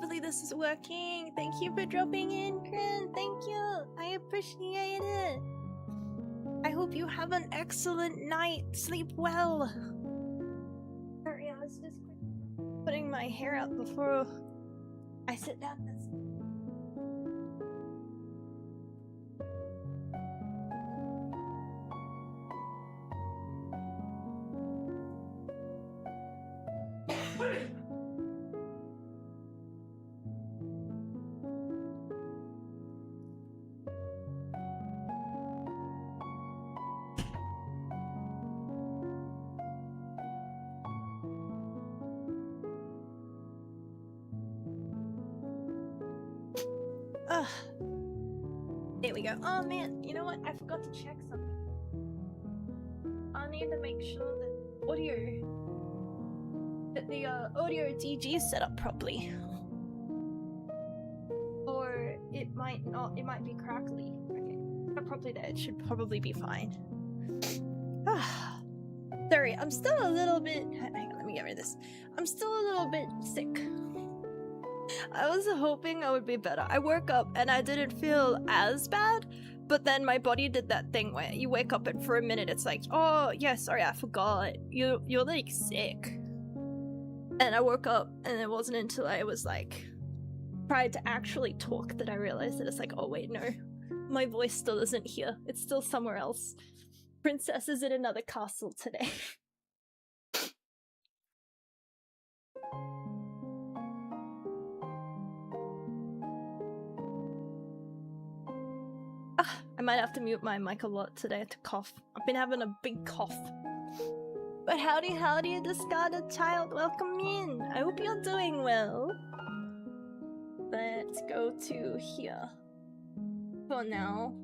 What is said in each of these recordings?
hopefully this is working. Thank you for dropping in, Kren. Thank you. I appreciate it. I hope you have an excellent night. Sleep well. Sorry, I was just putting my hair up before I sit down. There we go. Oh man, you know what? I forgot to check something. I need to make sure that the audio DG is set up properly. Or it might not, it might be crackly. Okay, not properly there, it should probably be fine. Sorry, I'm still a little bit, hang on, let me get rid of this. I'm still a little bit sick. I was hoping I would be better. I woke up and I didn't feel as bad, but then my body did that thing where you wake up and for a minute it's like, oh yeah, sorry, I forgot. You're like sick. And I woke up and it wasn't until I was like tried to actually talk that I realized that it's like, oh wait, no. My voice still isn't here. It's still somewhere else. Princess is in another castle today. I might have to mute my mic a lot today to cough. I've been having a big cough. But howdy, discarded child, welcome in. I hope you're doing well. Let's go to here. For now.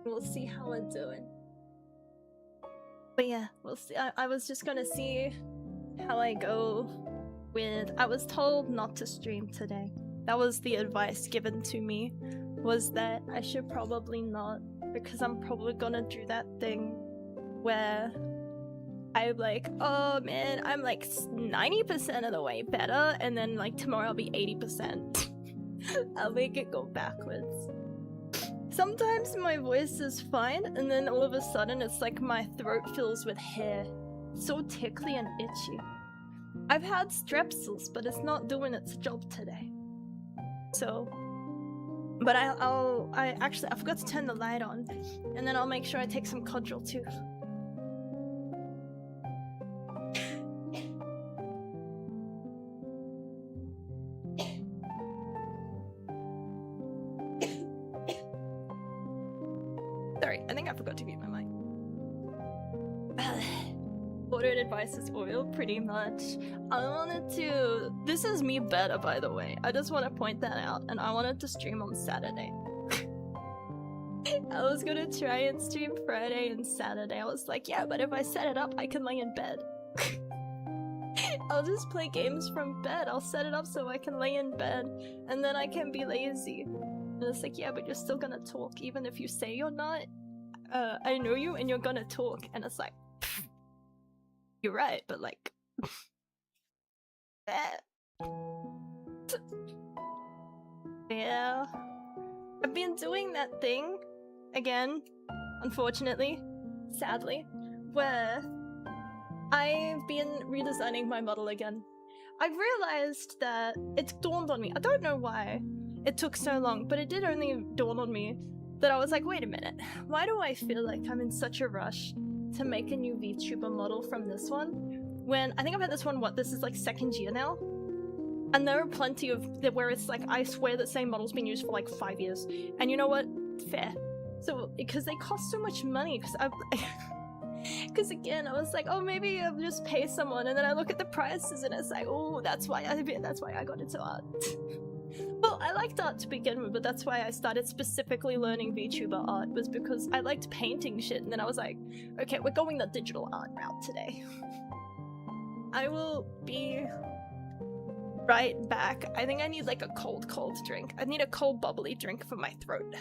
We'll see how we're doing. But yeah, we'll see. I was just gonna see how I go with... I was told not to stream today. That was the advice given to me. Was that I should probably not, because I'm probably gonna do that thing where I'm like, oh man, I'm like 90% of the way better, and then like tomorrow I'll be 80%. I'll make it go backwards. Sometimes my voice is fine, and then all of a sudden it's like my throat fills with hair. It's so tickly and itchy. I've had strepsils, but it's not doing its job today. So... But I actually, I forgot to turn the light on, and then I'll make sure I take some Codral too. Sorry, I think I forgot to mute my mic. Ordered advice oil, pretty much. I wanted to... This is me better, by the way. I just want to point that out, and I wanted to stream on Saturday. I was gonna try and stream Friday and Saturday. I was like, yeah, but if I set it up, I can lay in bed. I'll just play games from bed. I'll set it up so I can lay in bed, and then I can be lazy. And it's like, yeah, but you're still gonna talk, even if you say you're not. I know you, and you're gonna talk, and it's like... You're right, but like... Yeah... I've been doing that thing, again, unfortunately, sadly, where I've been redesigning my model again. I've realized that it's dawned on me, I don't know why it took so long, but it did only dawn on me that I was like, wait a minute, why do I feel like I'm in such a rush to make a new VTuber model from this one, when I think I've had this one, this is like 2nd year now? And there are plenty of where it's like, I swear that same model's been used for like 5 years. And you know what? Fair. So, because they cost so much money, because again, I was like, oh, maybe I'll just pay someone, and then I look at the prices and it's like, oh, that's why I got into art. Well, I liked art to begin with, but that's why I started specifically learning VTuber art, was because I liked painting shit, and then I was like, okay, we're going the digital art route today. I will be right back. I think I need like a cold drink. I need a cold bubbly drink for my throat.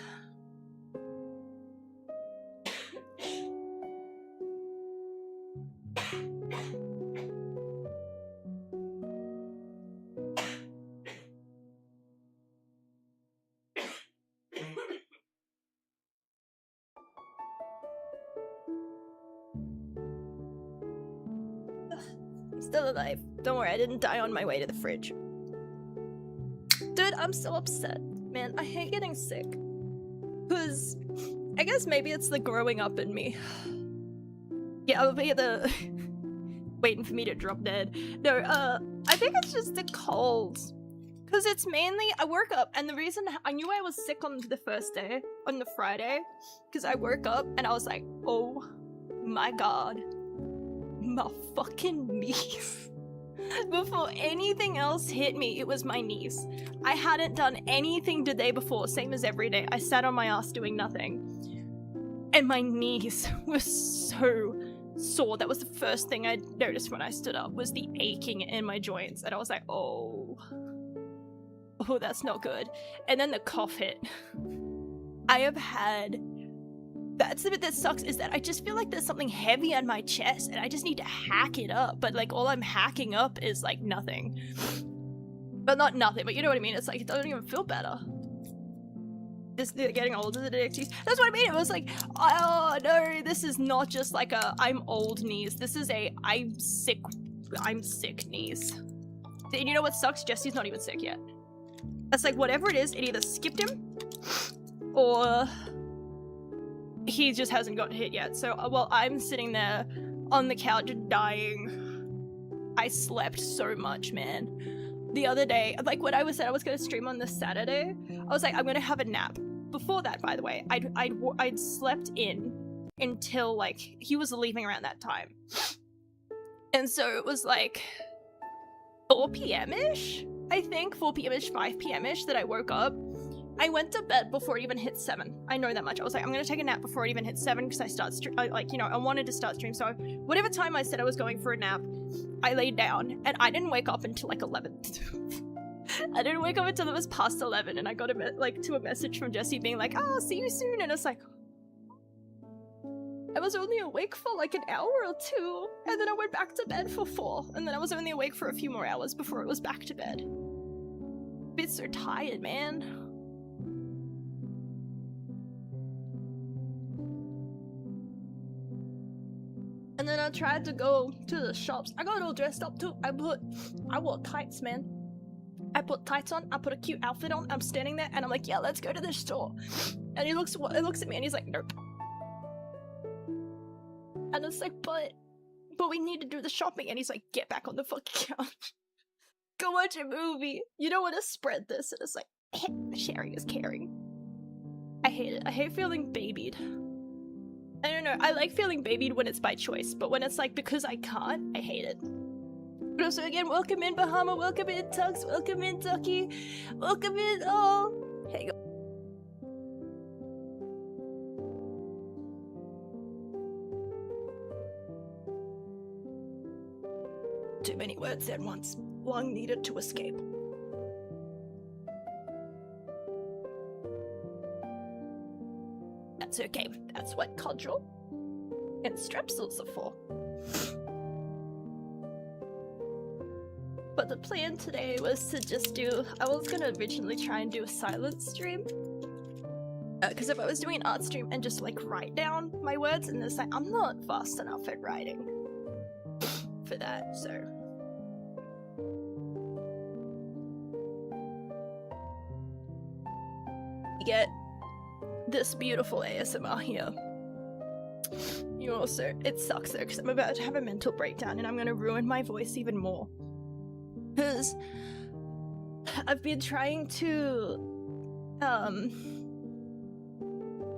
Still alive. Don't worry, I didn't die on my way to the fridge. Dude, I'm so upset. Man, I hate getting sick. Cause I guess maybe it's the growing up in me. Yeah, I'll be the waiting for me to drop dead. No, I think it's just the cold. Cause it's mainly, I woke up and the reason I knew I was sick on the first day, on the Friday, cause I woke up and I was like, oh my god, my fucking knees. Before anything else hit me, it was my knees. I hadn't done anything the day before, same as every day. I sat on my ass doing nothing. And my knees were so sore. That was the first thing I noticed when I stood up, was the aching in my joints. And I was like, oh, that's not good. And then the cough hit. I have had... That's the bit that sucks, is that I just feel like there's something heavy on my chest and I just need to hack it up, but like all I'm hacking up is like nothing. But not nothing, but you know what I mean? It's like it doesn't even feel better. Just getting older than it. That's what I mean. It was like, oh no, this is not just like a I'm old knees. This is a I'm sick knees. And you know what sucks? Jesse's not even sick yet. That's like whatever it is, it either skipped him or he just hasn't gotten hit yet. So while I'm sitting there on the couch dying, I slept so much, man. The other day, like when I said I was going to stream on this Saturday, I was like, I'm going to have a nap. Before that, by the way, I'd slept in until like he was leaving around that time. And so it was like 4 p.m.-ish, I think, 4 p.m.-ish, 5 p.m.-ish that I woke up. I went to bed before it even hit 7. I know that much. I was like, I'm gonna take a nap before it even hit 7 because I wanted to start stream. So whatever time I said I was going for a nap, I laid down and I didn't wake up until like 11. I didn't wake up until it was past 11 and I got a message from Jesse being like, oh, see you soon. And it's like, I was only awake for like an hour or 2 and then I went back to bed for 4 and then I was only awake for a few more hours before it was back to bed. Bit so tired, man. And then I tried to go to the shops. I got all dressed up too. I wore tights, man. I put tights on, I put a cute outfit on, I'm standing there and I'm like, yeah, let's go to the store. And he looks at me and he's like, nope. And it's like, but we need to do the shopping. And he's like, get back on the fucking couch. Go watch a movie. You don't want to spread this. And it's like, sharing is caring. I hate it. I hate feeling babied. I don't know, I like feeling babied when it's by choice, but when it's like because I can't, I hate it. But also again, welcome in Bahama, welcome in Tux, welcome in Ducky, welcome in all. Hang on. Too many words at once, long needed to escape. That's okay, that's what Cudgel and Strepsils are for. But the plan today was to just do, I was gonna originally try and do a silent stream. Because if I was doing an art stream and just like write down my words and it's like, I'm not fast enough at writing for that, so. You get this beautiful ASMR here. You also, it sucks though, because I'm about to have a mental breakdown and I'm gonna ruin my voice even more. Because I've been trying to,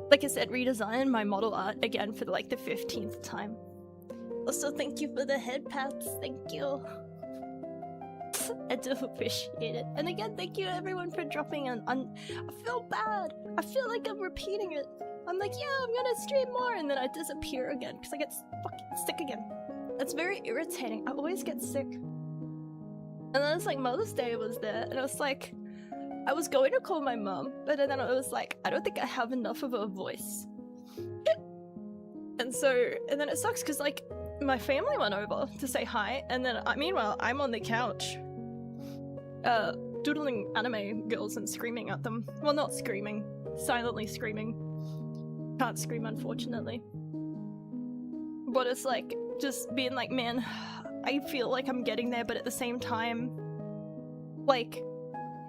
like I said, redesign my model art again for like the 15th time. Also, thank you for the head pats, thank you. I do appreciate it. And again, thank you everyone for dropping in. I feel bad. I feel like I'm repeating it. I'm like, yeah, I'm gonna stream more, and then I disappear again because I get fucking sick again. It's very irritating. I always get sick. And then it's like Mother's Day was there, and I was like, I was going to call my mom, but then I was like, I don't think I have enough of a voice. And then it sucks because like my family went over to say hi, and then meanwhile I'm on the couch doodling anime girls and screaming at them. Well, not screaming, silently screaming. Can't scream, unfortunately. But it's like just being like, man, I feel like I'm getting there, but at the same time, like,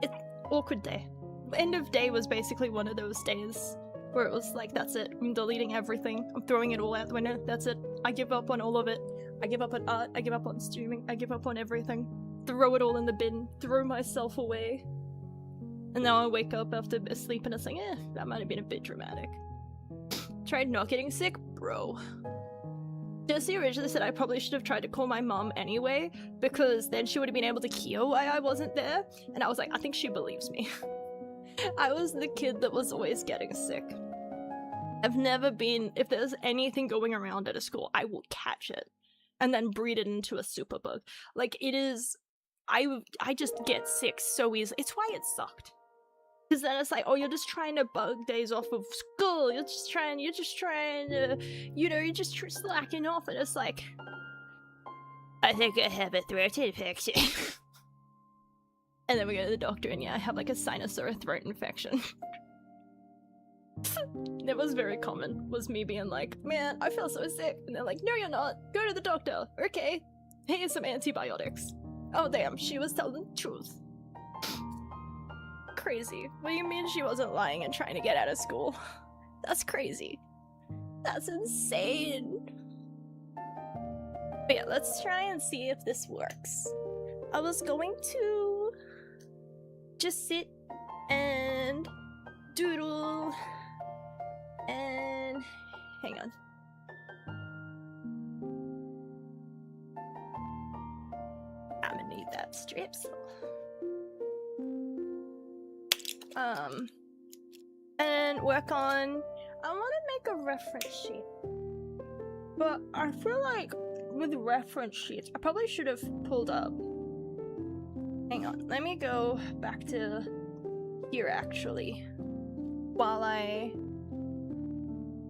it's awkward day. End of day was basically one of those days where it was like, that's it, I'm deleting everything, I'm throwing it all out the window, that's it, I give up on all of it, I give up on art, I give up on streaming, I give up on everything, throw it all in the bin, throw myself away. And now I wake up after a sleep and it's like, that might have been a bit dramatic. Tried not getting sick? Bro. Jessie originally said I probably should have tried to call my mom anyway, because then she would have been able to hear why I wasn't there, and I was like, I think she believes me. I was the kid that was always getting sick. I've never been, if there's anything going around at a school, I will catch it, and then breed it into a superbug. Like, it is, I just get sick so easily. It's why it sucked. Because then it's like, oh, you're just trying to bug days off of school. You're just trying to, you know, you're just slacking off. And it's like, I think I have a throat infection. And then we go to the doctor and yeah, I have like a sinus or a throat infection. That was very common, was me being like, man, I feel so sick. And they're like, no, you're not. Go to the doctor. Okay. Here's some antibiotics. Oh, damn. She was telling the truth. Crazy. What do you mean she wasn't lying and trying to get out of school? That's crazy. That's insane. But yeah, let's try and see if this works. I was going to just sit and doodle and hang on. I'm gonna need that strips. And work on, I want to make a reference sheet, but I feel like with reference sheets, I probably should have pulled up, hang on, let me go back to here actually, while I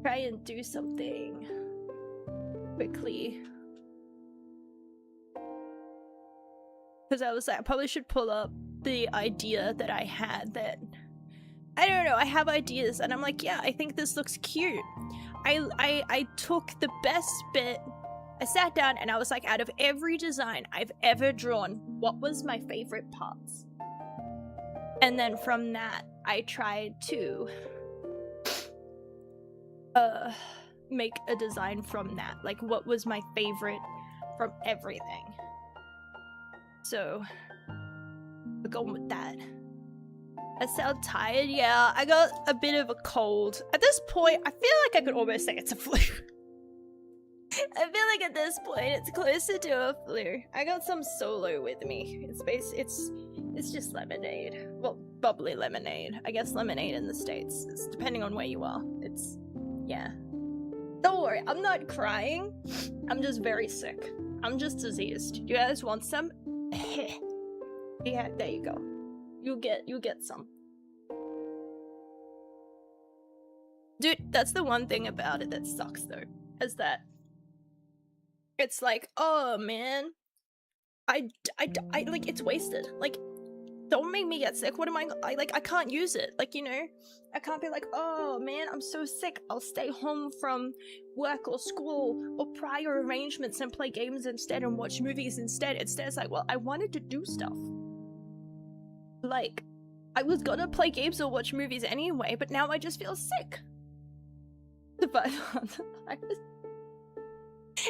try and do something quickly, because I was like, I probably should pull up the idea that I had that, I don't know, I have ideas and I'm like, yeah, I think this looks cute. I took the best bit, I sat down and I was like, out of every design I've ever drawn, what was my favorite parts? And then from that, I tried to make a design from that. Like, what was my favorite from everything? So we're going with that. I sound tired? Yeah, I got a bit of a cold. At this point, I feel like I could almost say it's a flu. I feel like at this point, it's closer to a flu. I got some Solo with me. It's just lemonade. Well, bubbly lemonade. I guess lemonade in the States. It's depending on where you are. It's, yeah. Don't worry, I'm not crying. I'm just very sick. I'm just diseased. Do you guys want some? Yeah, there you go. You get some. Dude, that's the one thing about it that sucks though, is that it's like, oh man, I like, it's wasted. Like, don't make me get sick. What am I can't use it. Like, you know, I can't be like, oh man, I'm so sick, I'll stay home from work or school or prior arrangements and play games instead and watch movies instead. Instead, it's like, well, I wanted to do stuff. Like, I was gonna play games or watch movies anyway, but now I just feel sick. But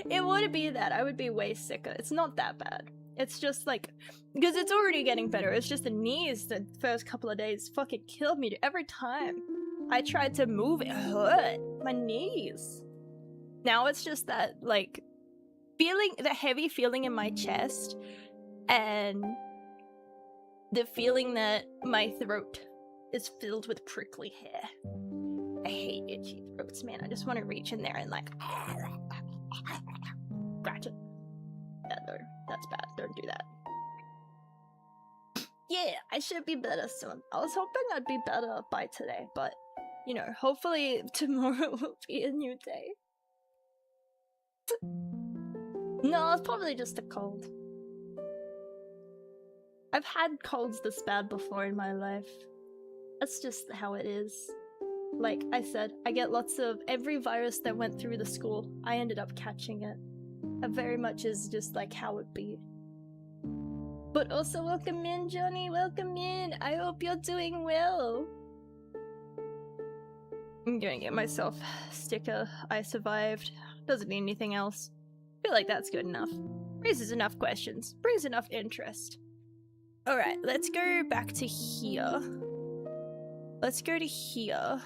it wouldn't be that. I would be way sicker. It's not that bad. It's just like, because it's already getting better. It's just the knees the first couple of days fucking killed me. Every time I tried to move, it hurt. My knees. Now it's just that, like, feeling, the heavy feeling in my chest and the feeling that my throat is filled with prickly hair. I hate itchy throats, man. I just want to reach in there and like scratch it. Yeah, no, that's bad. Don't do that. Yeah, I should be better soon. I was hoping I'd be better by today, but, you know, hopefully tomorrow will be a new day. No, it's probably just a cold. I've had colds this bad before in my life. That's just how it is. Like I said, I get lots of, every virus that went through the school, I ended up catching it. very much is just like how it be. But also welcome in, Johnny, welcome in. I hope you're doing well. I'm gonna get myself a sticker. I survived. Doesn't need anything else. Feel like that's good enough. Raises enough questions. Brings enough interest. Alright, let's go back to here. Let's go to here.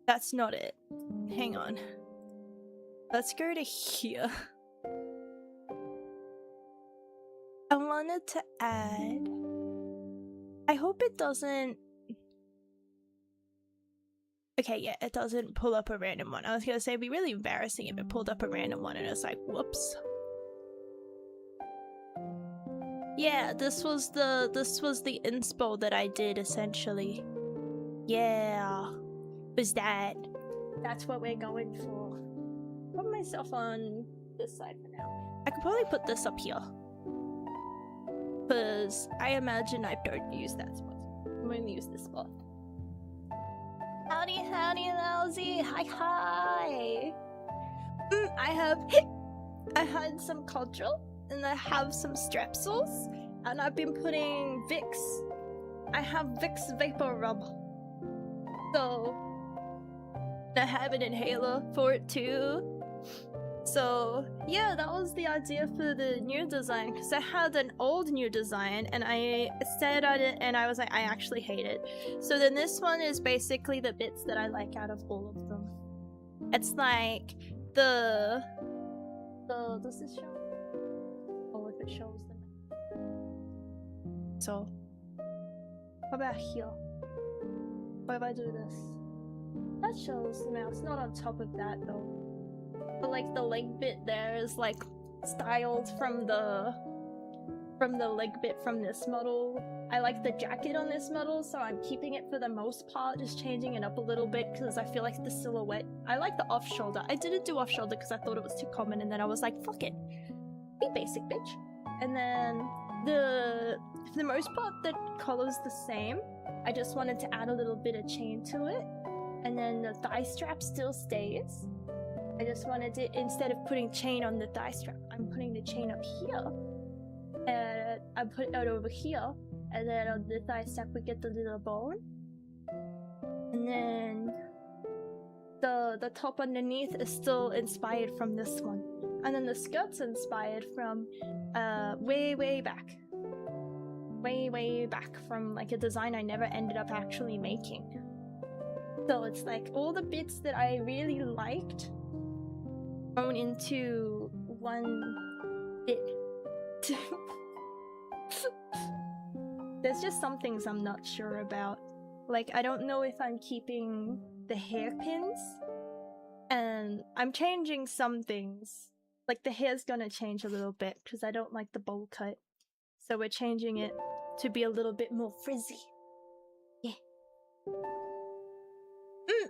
That's not it. Hang on. Let's go to here. I wanted to add... I hope it doesn't... Okay, yeah, it doesn't pull up a random one. I was gonna say it'd be really embarrassing if it pulled up a random one and it's like, whoops. Yeah, this was the inspo that I did essentially. Yeah. Was that. That's what we're going for. Put myself on this side for now. I could probably put this up here. Because I imagine I don't use that spot. I'm gonna use this spot. Howdy, howdy, lousy. Hi, hi. I had some Codral, and I have some Strepsils, and I've been putting Vicks. I have Vicks Vapor Rub. So, I have an inhaler for it too. So, yeah, that was the idea for the new design, because I had an old new design, and I stared at it, and I was like, I actually hate it. So then this one is basically the bits that I like out of all of them. It's like, does this show? Oh, if it shows them. So, what about here? What if I do this? That shows the mouse, not on top of that though. But like the leg bit there is like styled from the leg bit from this model. I like the jacket on this model, so I'm keeping it for the most part, just changing it up a little bit because I feel like the silhouette. I like the off shoulder. I didn't do off shoulder because I thought it was too common, and then I was like, fuck it, be basic, bitch. And then for the most part, the color's the same. I just wanted to add a little bit of chain to it, and then the thigh strap still stays. I just wanted to, instead of putting chain on the thigh strap, I'm putting the chain up here. And I put it over here. And then on the thigh strap we get the little bone. And then the top underneath is still inspired from this one. And then the skirt's inspired from way back. Way back from like a design I never ended up actually making. So it's like all the bits that I really liked thrown into one bit. There's just some things I'm not sure about. Like, I don't know if I'm keeping the hairpins, and I'm changing some things. Like, the hair's gonna change a little bit because I don't like the bowl cut. So we're changing it to be a little bit more frizzy. Yeah.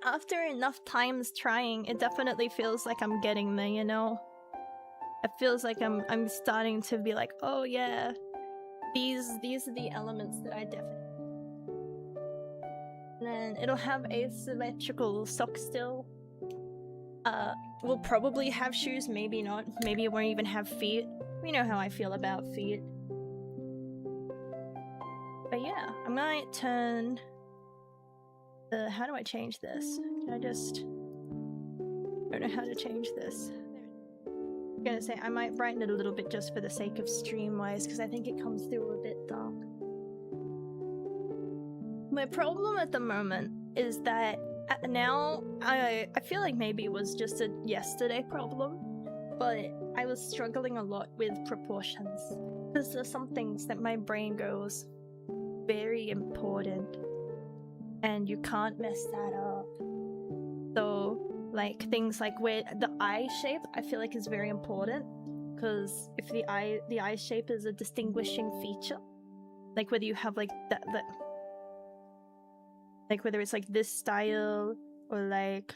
After enough times trying, it definitely feels like I'm getting there, you know? It feels like I'm starting to be like, oh yeah, these are the elements that I definitely... And then it'll have asymmetrical socks still. We'll probably have shoes, maybe not. Maybe it won't even have feet. We know how I feel about feet. But yeah, I might turn... how do I change this? Can I just... I don't know how to change this. I'm gonna say I might brighten it a little bit just for the sake of stream-wise, because I think it comes through a bit dark. My problem at the moment is that now I feel like maybe it was just a yesterday problem, but I was struggling a lot with proportions. Because there's some things that my brain goes, very important, and you can't mess that up. So, like, things like where the eye shape, I feel like is very important, because if the eye shape is a distinguishing feature, like whether you have like that like whether it's like this style or like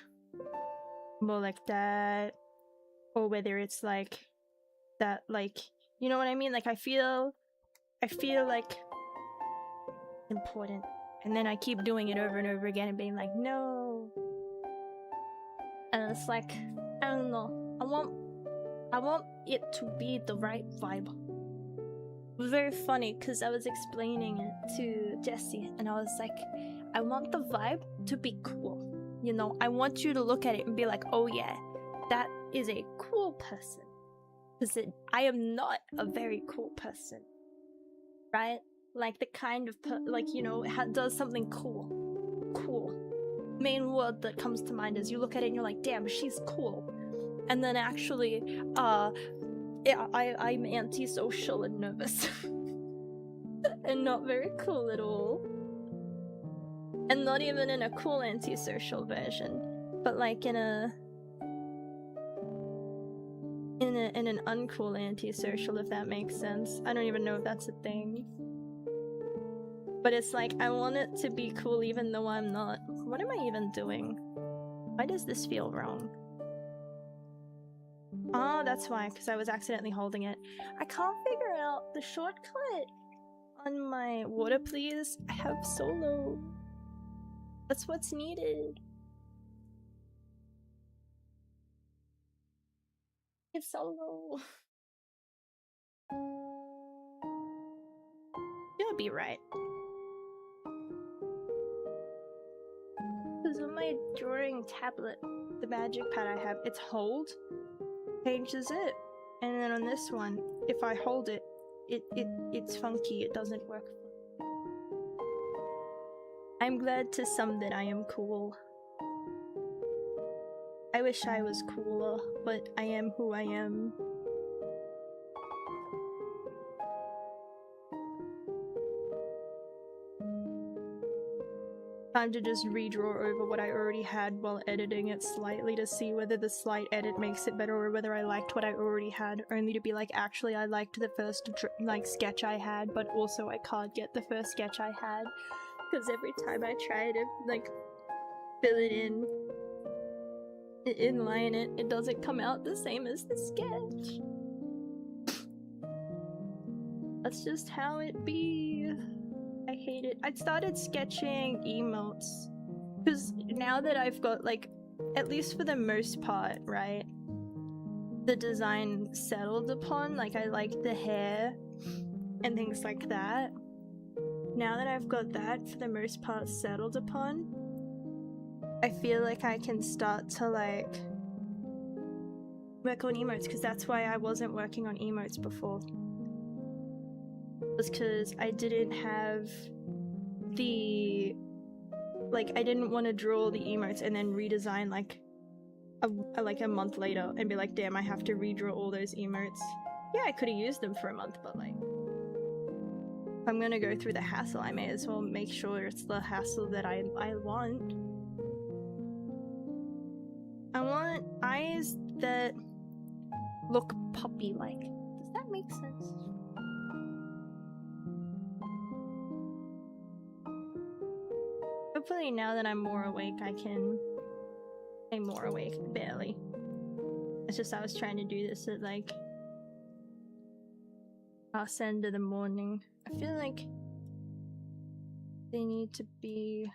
more like that, or whether it's like that, like, you know what I mean? Like I feel like important, and then I keep doing it over and over again and being like, no. And it's like, I don't know. I want it to be the right vibe. It was very funny because I was explaining it to Jessie and I was like, I want the vibe to be cool. You know, I want you to look at it and be like, oh yeah, that is a cool person. Because I am not a very cool person. Right? Like the kind of like, you know, does something cool. Cool. Main word that comes to mind is you look at it and you're like, damn, she's cool. And then actually, yeah, I'm antisocial and nervous. And not very cool at all. And not even in a cool antisocial version. But like in an uncool antisocial, if that makes sense. I don't even know if that's a thing. But it's like, I want it to be cool even though I'm not. What am I even doing? Why does this feel wrong? Oh, that's why, because I was accidentally holding it. I can't figure out the shortcut on my water, please. I have solo. That's what's needed. It's solo. You'll be right. Because on my drawing tablet, the magic pad I have, it's hold. Changes it. And then on this one, if I hold it, it's funky. It doesn't work. I'm glad to some that I am cool. I wish I was cooler, but I am who I am. Time to just redraw over what I already had while editing it slightly to see whether the slight edit makes it better or whether I liked what I already had, only to be like, actually I liked the first sketch I had, but also I can't get the first sketch I had. Because every time I try to, like, fill it in, inline it, it doesn't come out the same as the sketch. That's just how it be. I hate it. I started sketching emotes. Because now that I've got, like, at least for the most part, right, the design settled upon, like, I like the hair and things like that. Now that I've got that, for the most part, settled upon, I feel like I can start to, like, work on emotes, because that's why I wasn't working on emotes before. It was because I didn't have the... like, I didn't want to draw the emotes and then redesign, like a month later and be like, damn, I have to redraw all those emotes. Yeah, I could have used them for a month, but, like, if I'm gonna go through the hassle, I may as well make sure it's the hassle that I want. I want eyes that look puppy-like. Does that make sense? Hopefully now that I'm more awake, I can... I'm more awake, barely. It's just I was trying to do this at, like, last end of the morning. I feel like they need to be...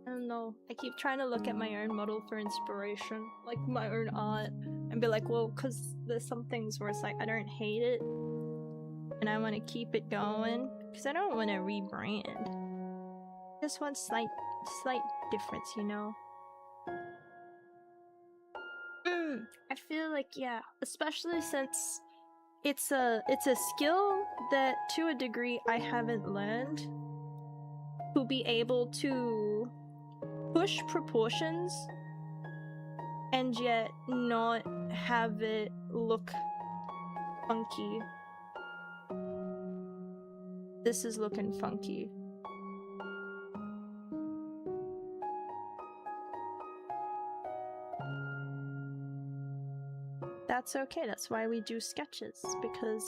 I don't know. I keep trying to look at my own model for inspiration, like my own art, and be like, well, because there's some things where it's like, I don't hate it, and I want to keep it going, because I don't want to rebrand. Just one slight difference, you know? I feel like, yeah, especially since it's a skill that, to a degree, I haven't learned. To be able to push proportions and yet not have it look funky. This is looking funky. That's okay, that's why we do sketches, because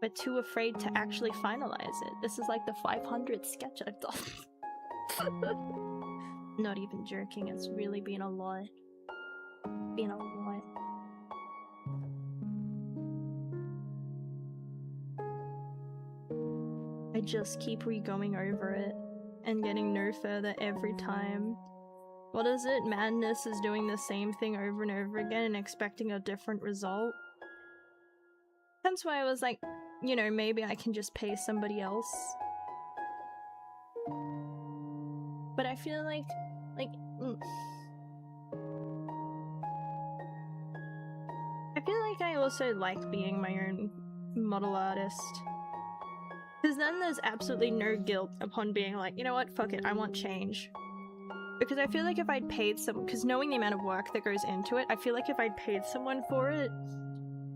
we're too afraid to actually finalize it. This is like the 500th sketch I've done. Not even joking, it's really been a lot. Been a lot. I just keep re-going over it and getting no further every time. What is it? Madness is doing the same thing over and over again and expecting a different result. That's why I was like, you know, maybe I can just pay somebody else. But I feel like I feel like I also like being my own model artist. Because then there's absolutely no guilt upon being like, you know what, fuck it, I want change. Because I feel like if I'd paid someone, because knowing the amount of work that goes into it, I feel like if I'd paid someone for it,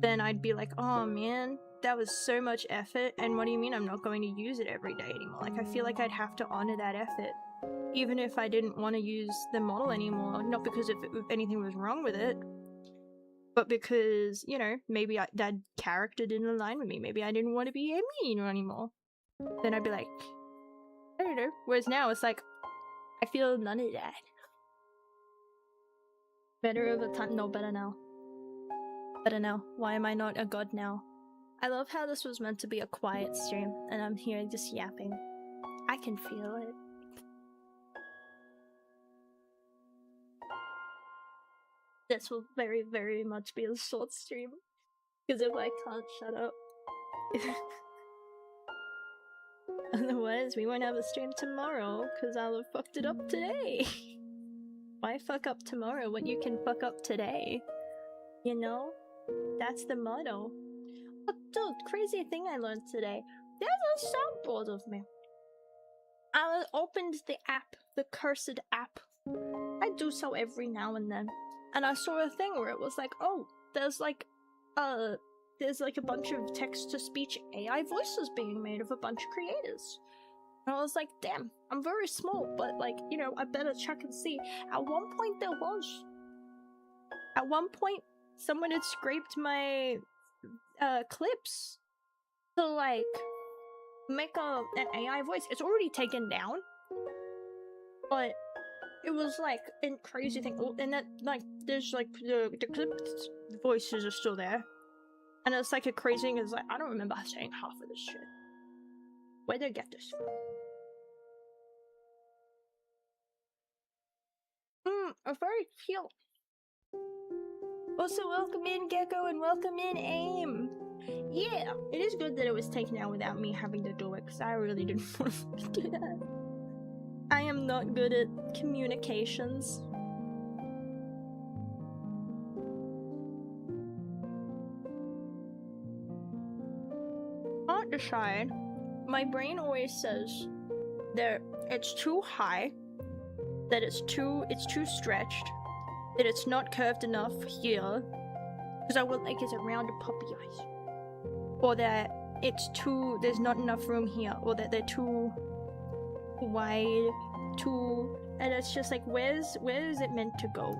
then I'd be like, oh man, that was so much effort, and what do you mean I'm not going to use it every day anymore? Like, I feel like I'd have to honor that effort. Even if I didn't want to use the model anymore, not because if anything was wrong with it, but because, you know, maybe that character didn't align with me. Maybe I didn't want to be Amy anymore. Then I'd be like, I don't know. Whereas now it's like, I feel none of that. Better over time. No, better now. Better now. Why am I not a god now? I love how this was meant to be a quiet stream, and I'm here just yapping. I can feel it. This will very, very much be a short stream. Because if I can't shut up. Otherwise, we won't have a stream tomorrow, because I'll have fucked it up today. Why fuck up tomorrow when you can fuck up today? You know? That's the motto. Oh, dude, crazy thing I learned today. There's a soundboard of me. I opened the app, the cursed app. I do so every now and then. And I saw a thing where it was like, oh, there's like a bunch of text-to-speech AI voices being made of a bunch of creators. And I was like, damn, I'm very small, but like, you know, I better check and see. At one point there was. At one point, someone had scraped my clips to like make an AI voice. It's already taken down, but it was like a crazy thing. And that like there's like the clipped voices are still there, and it's like a crazy thing. Is like I don't remember saying half of this shit. Where'd they get this from? A very cute. Also, welcome in Gecko and welcome in Aim. Yeah, it is good that it was taken out without me having to do it, because I really didn't want to do that. I am not good at communications. Can't decide. My brain always says that it's too high, that it's too stretched, that it's not curved enough here, because I want like it's a rounded puppy eyes, or that it's too, there's not enough room here, or that they're too wide, and it's just like where is it meant to go?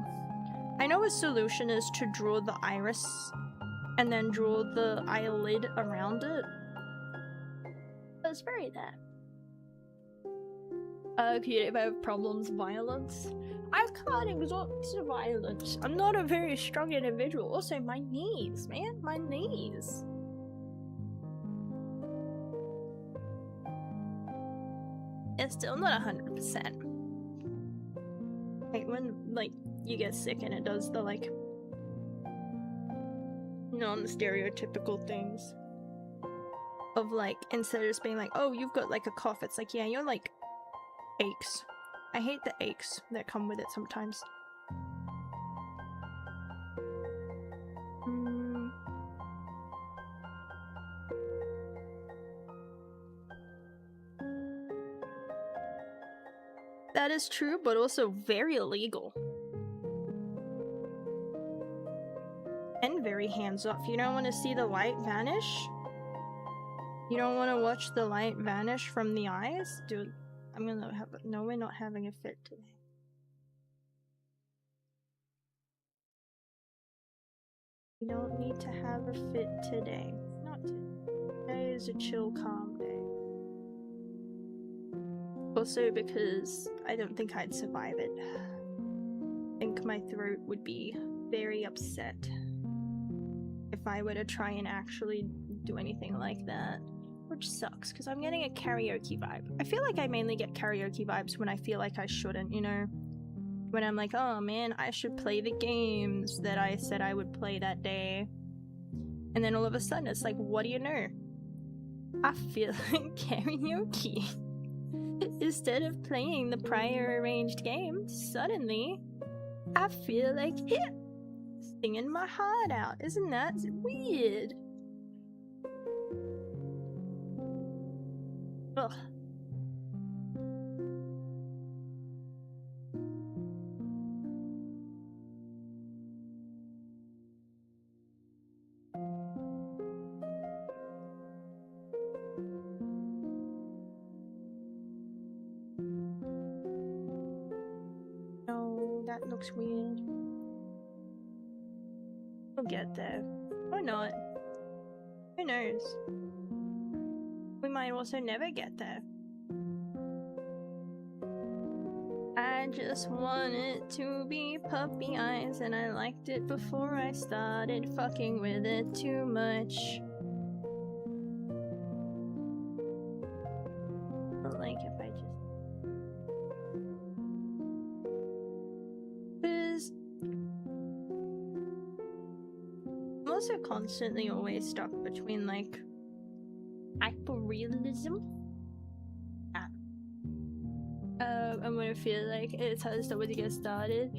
I know a solution is to draw the iris and then draw the eyelid around it, but it's very that. If I have problems, violence. I can't exhaust violence. I'm not a very strong individual. Also, my knees, man, my knees. It's still not 100%. Like when like you get sick and it does the like non-stereotypical things of like instead of just being like, oh, you've got like a cough, it's like, yeah, you're like aches. I hate the aches that come with it sometimes. That is true, but also very illegal. And very hands-off. You don't want to see the light vanish? You don't want to watch the light vanish from the eyes? Dude, I'm gonna have a— no, we're not having a fit today. We don't need to have a fit today. Not today. Today is a chill, calm day. Also because I don't think I'd survive it. I think my throat would be very upset if I were to try and actually do anything like that. Which sucks, because I'm getting a karaoke vibe. I feel like I mainly get karaoke vibes when I feel like I shouldn't, you know? When I'm like, oh man, I should play the games that I said I would play that day. And then all of a sudden it's like, what do you know? I feel like karaoke. Instead of playing the prior arranged game, suddenly I feel like singing my heart out. Isn't that weird? Ugh. No, that looks weird. We'll get there. Or not. Who knows? We might also never get there. I just want it to be puppy eyes, and I liked it before I started fucking with it too much. But like if I just... Cause I'm also constantly always stuck between like hyperrealism and when I feel like it's hard to get started.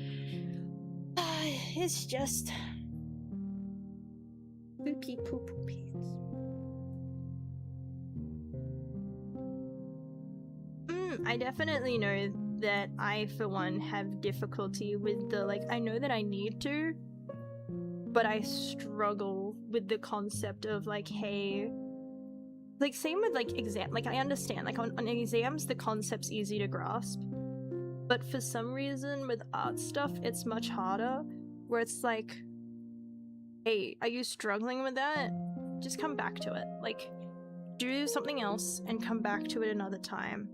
It's just poopy poo poo pants. I definitely know that I for one have difficulty with the like, I know that I need to, but I struggle with the concept of like, hey, like same with like exam, like I understand like on exams the concept's easy to grasp, but for some reason with art stuff it's much harder, where it's like, hey, are you struggling with that? Just come back to it, like do something else and come back to it another time.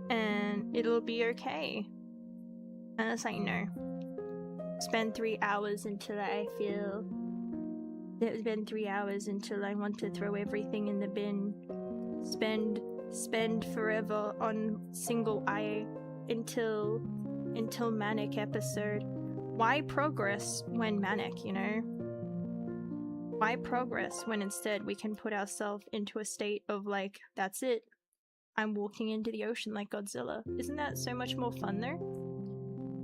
And it'll be okay. Unless I know. Spend 3 hours until I feel it's been 3 hours until I want to throw everything in the bin. Spend forever on single eye until manic episode. Why progress when manic, you know? Why progress when instead we can put ourselves into a state of like, that's it. I'm walking into the ocean like Godzilla. Isn't that so much more fun though?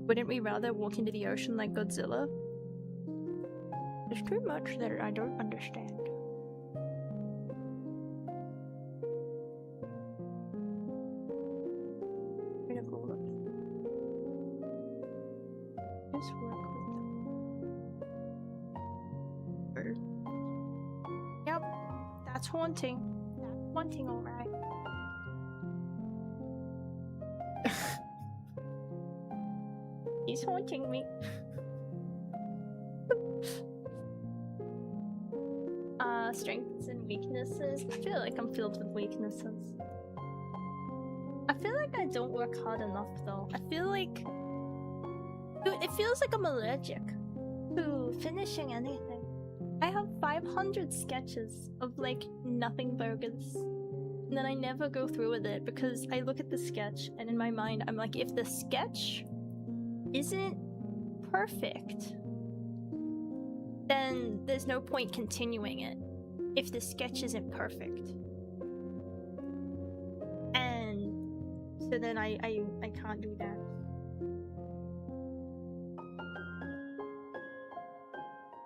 Wouldn't we rather walk into the ocean like Godzilla? There's too much that I don't understand. Just work with them. Yep, that's haunting. That's haunting, alright. He's haunting me. Strengths and weaknesses. I feel like I'm filled with weaknesses. I feel like I don't work hard enough though. I feel like... Dude, it feels like I'm allergic to finishing anything. I have 500 sketches of like nothing burgers. And then I never go through with it because I look at the sketch and in my mind I'm like, if the sketch isn't perfect, then there's no point continuing it if the sketch isn't perfect. And so then I can't do that.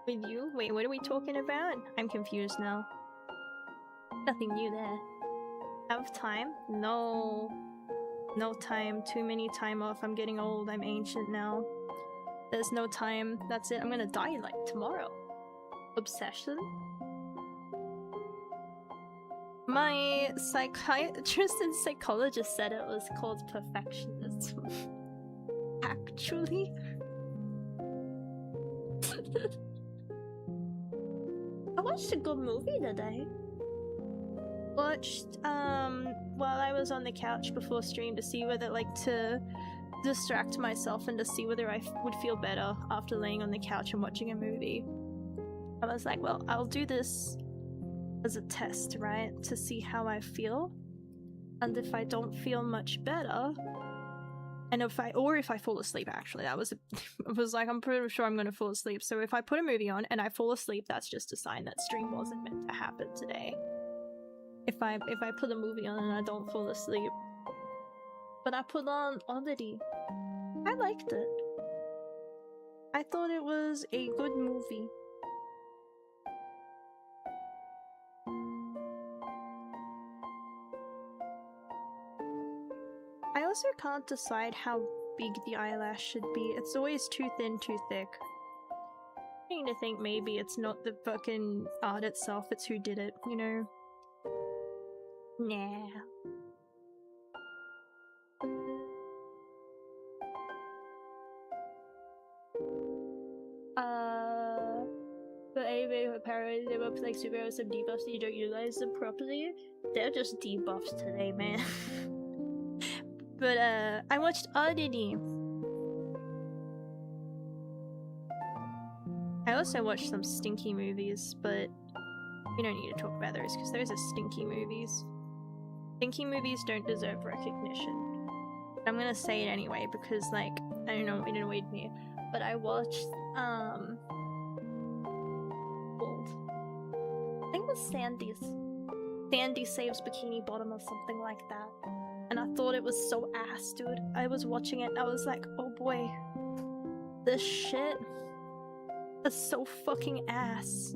With you? Wait, what are we talking about? I'm confused now. Nothing new there. Have time? No. No time. Too many time off. I'm getting old. I'm ancient now. There's no time. That's it. I'm gonna die like tomorrow. Obsession? My psychiatrist and psychologist said it was called perfectionism. Actually? I watched a good movie today. Watched while I was on the couch before stream to see whether like to distract myself and to see whether I would feel better after laying on the couch and watching a movie. I was like, well, I'll do this as a test, right? To see how I feel. And if I don't feel much better, and if I fall asleep, actually, that was I was like, I'm pretty sure I'm gonna fall asleep. So if I put a movie on and I fall asleep, that's just a sign that stream wasn't meant to happen today. If I put a movie on and I don't fall asleep. But I put on Oddity. I liked it. I thought it was a good movie. I also can't decide how big the eyelash should be. It's always too thin, too thick. I'm beginning to think maybe it's not the fucking art itself, it's who did it, you know? Nah. For anime, apparently they were like superheroes, some debuffs and you don't utilize them properly. They're just debuffs today, man. But I watched Oddity. I also watched some stinky movies, but we don't need to talk about those because those are stinky movies. Stinky movies don't deserve recognition. But I'm gonna say it anyway because, like, I don't know, it annoyed me. But I watched, I think it was Sandy's. Sandy Saves Bikini Bottom or something like that. And I thought it was so ass, dude. I was watching it and I was like, oh boy. This shit is so fucking ass.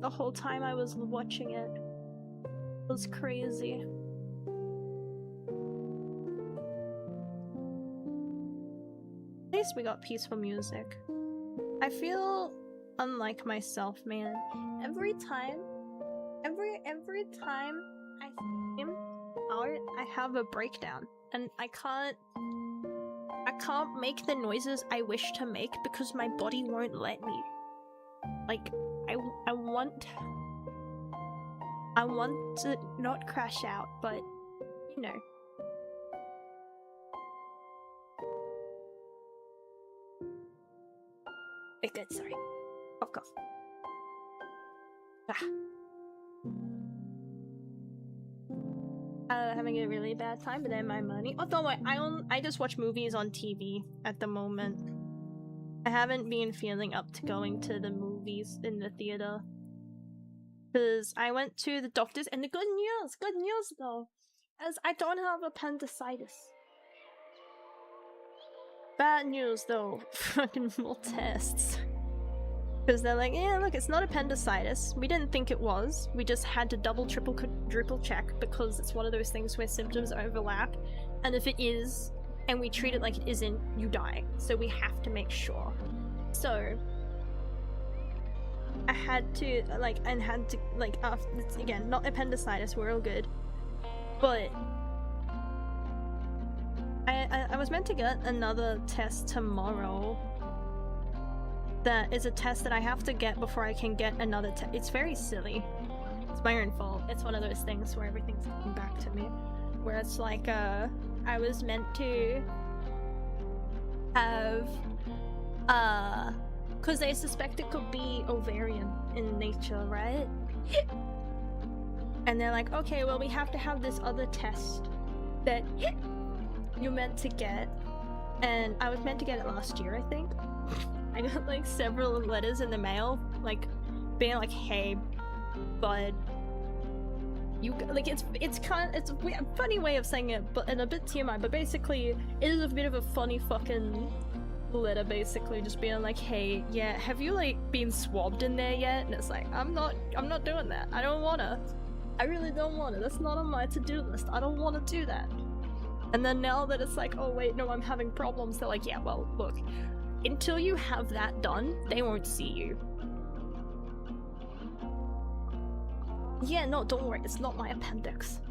The whole time I was watching it. It was crazy. At least we got peaceful music. I feel unlike myself, man. Every time I stream art, I have a breakdown, and I can't make the noises I wish to make because my body won't let me. Like, I want to not crash out, but you know. Okay, good, sorry. Of course. Having a really bad time, but then my money. Oh, don't worry. I just watch movies on TV at the moment. I haven't been feeling up to going to the movies in the theater. Because I went to the doctors, and the good news though, is I don't have appendicitis. Bad news though, fucking more tests. Because they're like, yeah, look, it's not appendicitis. We didn't think it was. We just had to double, triple, quadruple check because it's one of those things where symptoms overlap. And if it is, and we treat it like it isn't, you die. So we have to make sure. So I had to, again, not appendicitis, we're all good. But I was meant to get another test tomorrow. That is a test that I have to get before I can get another test. It's very silly. It's my own fault. It's one of those things where everything's coming back to me. Where it's like, I was meant to have, because they suspect it could be ovarian in nature, right? And they're like, okay, well, we have to have this other test that you're meant to get. And I was meant to get it last year, I think. I got like several letters in the mail, like being like, "Hey, bud, you like it's a funny way of saying it, but in a bit TMI. But basically, it is a bit of a funny fucking letter, basically, just being like, "Hey, yeah, have you like been swabbed in there yet?" And it's like, I'm not doing that. I don't wanna. I really don't wanna. That's not on my to-do list. I don't want to do that. And then now that it's like, oh wait, no, I'm having problems. They're like, yeah, well, look. Until you have that done, they won't see you. Yeah, no, don't worry, it's not my appendix.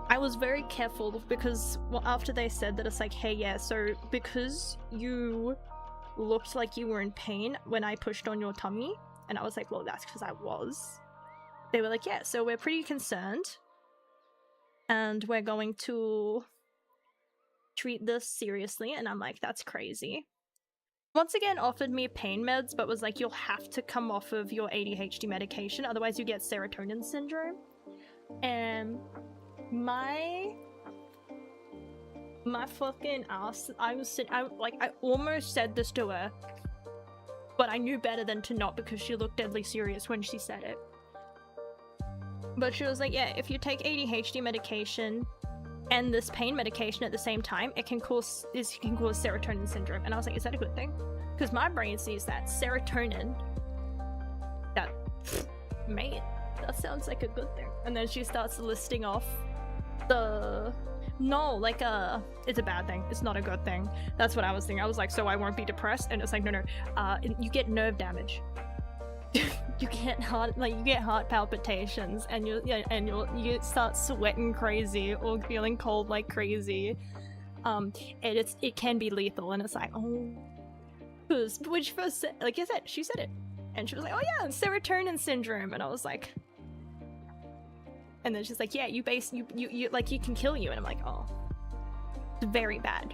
I was very careful because after they said that, it's like, hey, yeah, so because you looked like you were in pain when I pushed on your tummy, and I was like, well, that's because I was. They were like, yeah, so we're pretty concerned. And we're going to treat this seriously, and I'm like, that's crazy. Once again offered me pain meds, but was like, you'll have to come off of your ADHD medication, otherwise you get serotonin syndrome. And my fucking ass, I almost said this to her, but I knew better than to not because she looked deadly serious when she said it. But she was like, yeah, if you take ADHD medication and this pain medication at the same time, it can cause serotonin syndrome. And I was like, is that a good thing? Because my brain sees that serotonin, that, mate, that sounds like a good thing. And then she starts listing off the, no, like, it's a bad thing. It's not a good thing. That's what I was thinking. I was like, so I won't be depressed? And it's like, no, you get nerve damage. you get heart palpitations, and you start sweating crazy or feeling cold like crazy. It can be lethal, and it's like, oh, which first said, like I said, she said it, and she was like, oh yeah, serotonin syndrome, and I was like, and then she's like, yeah, you like, you can kill you, and I'm like, oh, it's very bad,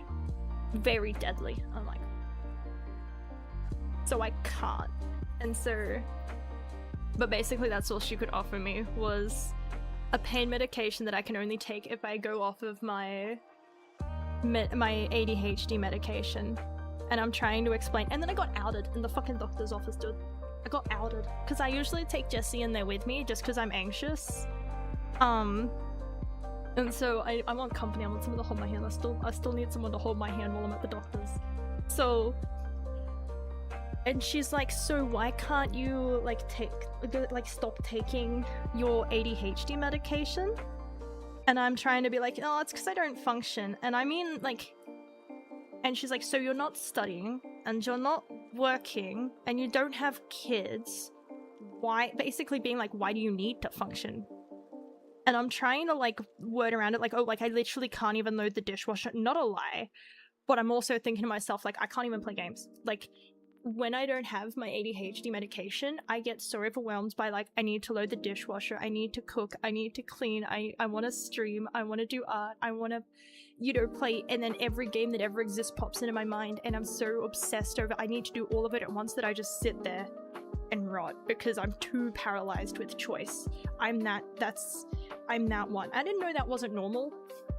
very deadly. I'm like, so I can't. And so, but basically that's all she could offer me was a pain medication that I can only take if I go off of my ADHD medication. And I'm trying to explain, and then I got outed in the fucking doctor's office, dude. I got outed because I usually take Jessie in there with me just because I'm anxious. And so I want company. I want someone to hold my hand. I still need someone to hold my hand while I'm at the doctor's. So. And she's like, so why can't you stop taking your ADHD medication? And I'm trying to be like, oh, it's because I don't function. And I mean, like, and she's like, so you're not studying and you're not working and you don't have kids. Why? Basically being like, why do you need to function? And I'm trying to like word around it like, oh, like I literally can't even load the dishwasher. Not a lie. But I'm also thinking to myself, like, I can't even play games. Like, when I don't have my ADHD medication, I get so overwhelmed by like, I need to load the dishwasher, I need to cook, I need to clean, I want to stream, I want to do art, I want to, you know, play, and then every game that ever exists pops into my mind, and I'm so obsessed over I need to do all of it at once that I just sit there and rot because I'm too paralyzed with choice. I'm that one. I didn't know that wasn't normal,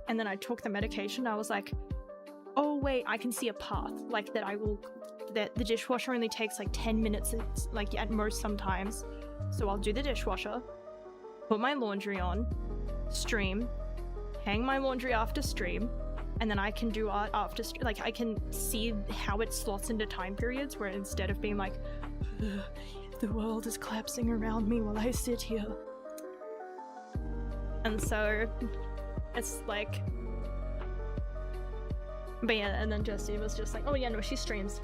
and then I took the medication. I was like, oh wait, I can see a path, like that the dishwasher only takes like 10 minutes, like at most sometimes. So I'll do the dishwasher, put my laundry on, stream, hang my laundry after stream, and then I can do art after like I can see how it slots into time periods where instead of being like, the world is collapsing around me while I sit here. And so it's like, but yeah, and then Jessie was just like, oh yeah, no, she streams.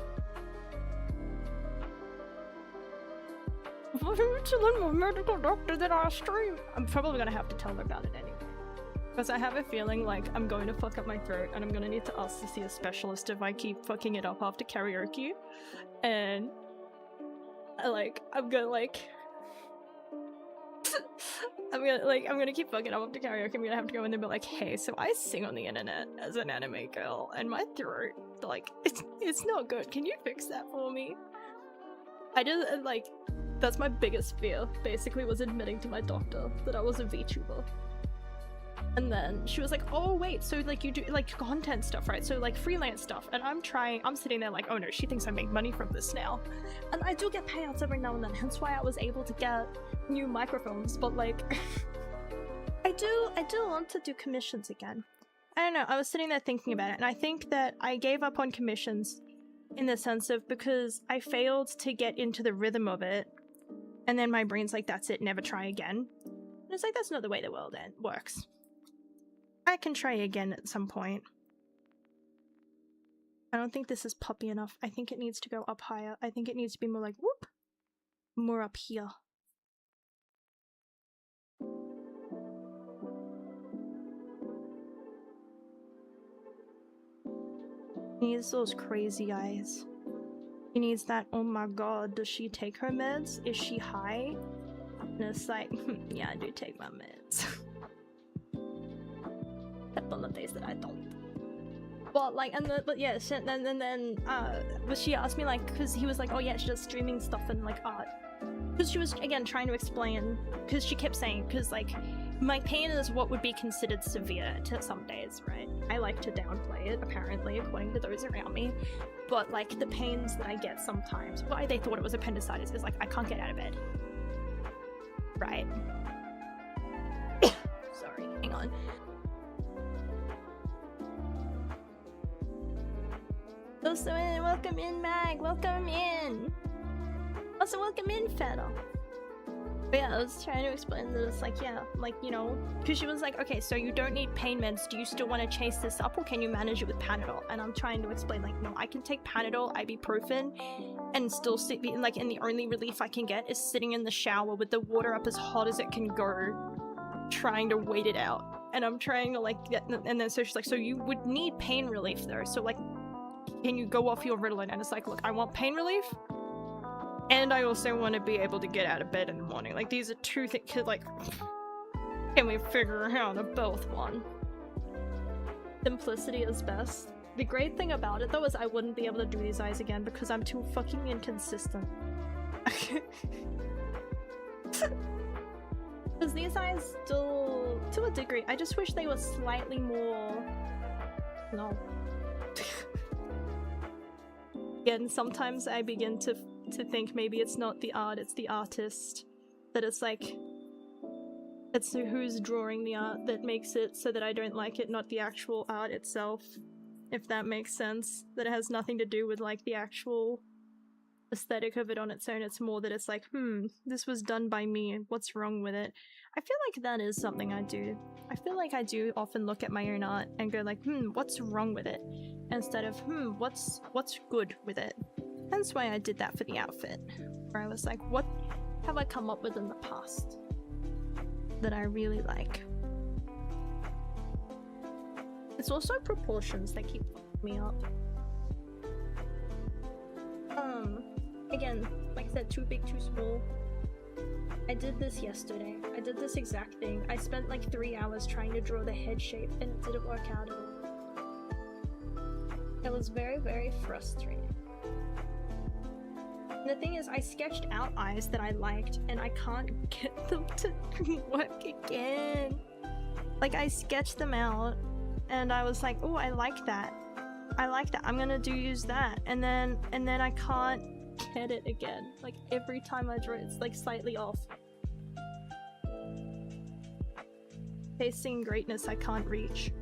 Why don't you tell my medical doctor that I stream? I'm probably gonna have to tell her about it anyway. Because I have a feeling like I'm going to fuck up my throat and I'm gonna need to ask to see a specialist if I keep fucking it up after karaoke. And I'm gonna keep fucking up after karaoke. I'm gonna have to go in there and be like, hey, so I sing on the internet as an anime girl and my throat, like, it's not good. Can you fix that for me? I just, like, that's my biggest fear, basically, was admitting to my doctor that I was a VTuber. And then she was like, oh wait, so like you do like content stuff, right? So like freelance stuff. And I'm sitting there like, oh no, she thinks I make money from this now. And I do get payouts every now and then, hence why I was able to get new microphones, but like I do want to do commissions again. I don't know, I was sitting there thinking about it, and I think that I gave up on commissions in the sense of because I failed to get into the rhythm of it, and then my brain's like, that's it, never try again. And it's like, that's not the way the world works. I can try again at some point. I don't think this is puppy enough. I think it needs to go up higher. I think it needs to be more like, whoop, more up here. He needs those crazy eyes. He needs that, oh my god, does she take her meds? Is she high? And it's like, yeah, I do take my meds. Except on the days that I don't. But like, but yeah, but she asked me like, because he was like, oh yeah, she does streaming stuff and like art. Because she was again trying to explain, because she kept saying, because like, my pain is what would be considered severe to some days, right? I like to downplay it, apparently, according to those around me. But like, the pains that I get sometimes, why they thought it was appendicitis is like, I can't get out of bed. Right? Sorry, hang on. Also, welcome in, Mag. Welcome in. Also, welcome in, Fennel. But yeah, I was trying to explain that it's like, yeah, like, you know, because she was like, okay, so you don't need pain meds. Do you still want to chase this up, or can you manage it with Panadol? And I'm trying to explain, like, no, I can take Panadol, ibuprofen, and still sit, like, and the only relief I can get is sitting in the shower with the water up as hot as it can go, trying to wait it out. And I'm trying to, like, get, and then so she's like, so you would need pain relief, though. So, like, can you go off your Ritalin? And it's like, look, I want pain relief, and I also want to be able to get out of bed in the morning. Like, these are two things, like, can we figure out a both one? Simplicity is best. The great thing about it, though, is I wouldn't be able to do these eyes again because I'm too fucking inconsistent. Because these eyes still, to a degree, I just wish they were slightly more... No. Again, sometimes I begin to think maybe it's not the art, it's the artist. That it's like, it's who's drawing the art that makes it so that I don't like it, not the actual art itself. If that makes sense. That it has nothing to do with like the actual aesthetic of it on its own. It's more that it's like, this was done by me, what's wrong with it? I feel like that is something I do. I feel like I do often look at my own art and go like, what's wrong with it? Instead of, what's good with it? Hence why I did that for the outfit. Where I was like, what have I come up with in the past that I really like? It's also proportions that keep fucking me up. Again, like I said, too big, too small. I did this yesterday. I did this exact thing. I spent like 3 hours trying to draw the head shape and it didn't work out at all. It was very, very frustrating. And the thing is, I sketched out eyes that I liked and I can't get them to work again. Like, I sketched them out and I was like, oh, I like that. I like that. I'm gonna use that. And then I can't get it again. Like, every time I draw it, it's like slightly off. Tasting greatness I can't reach.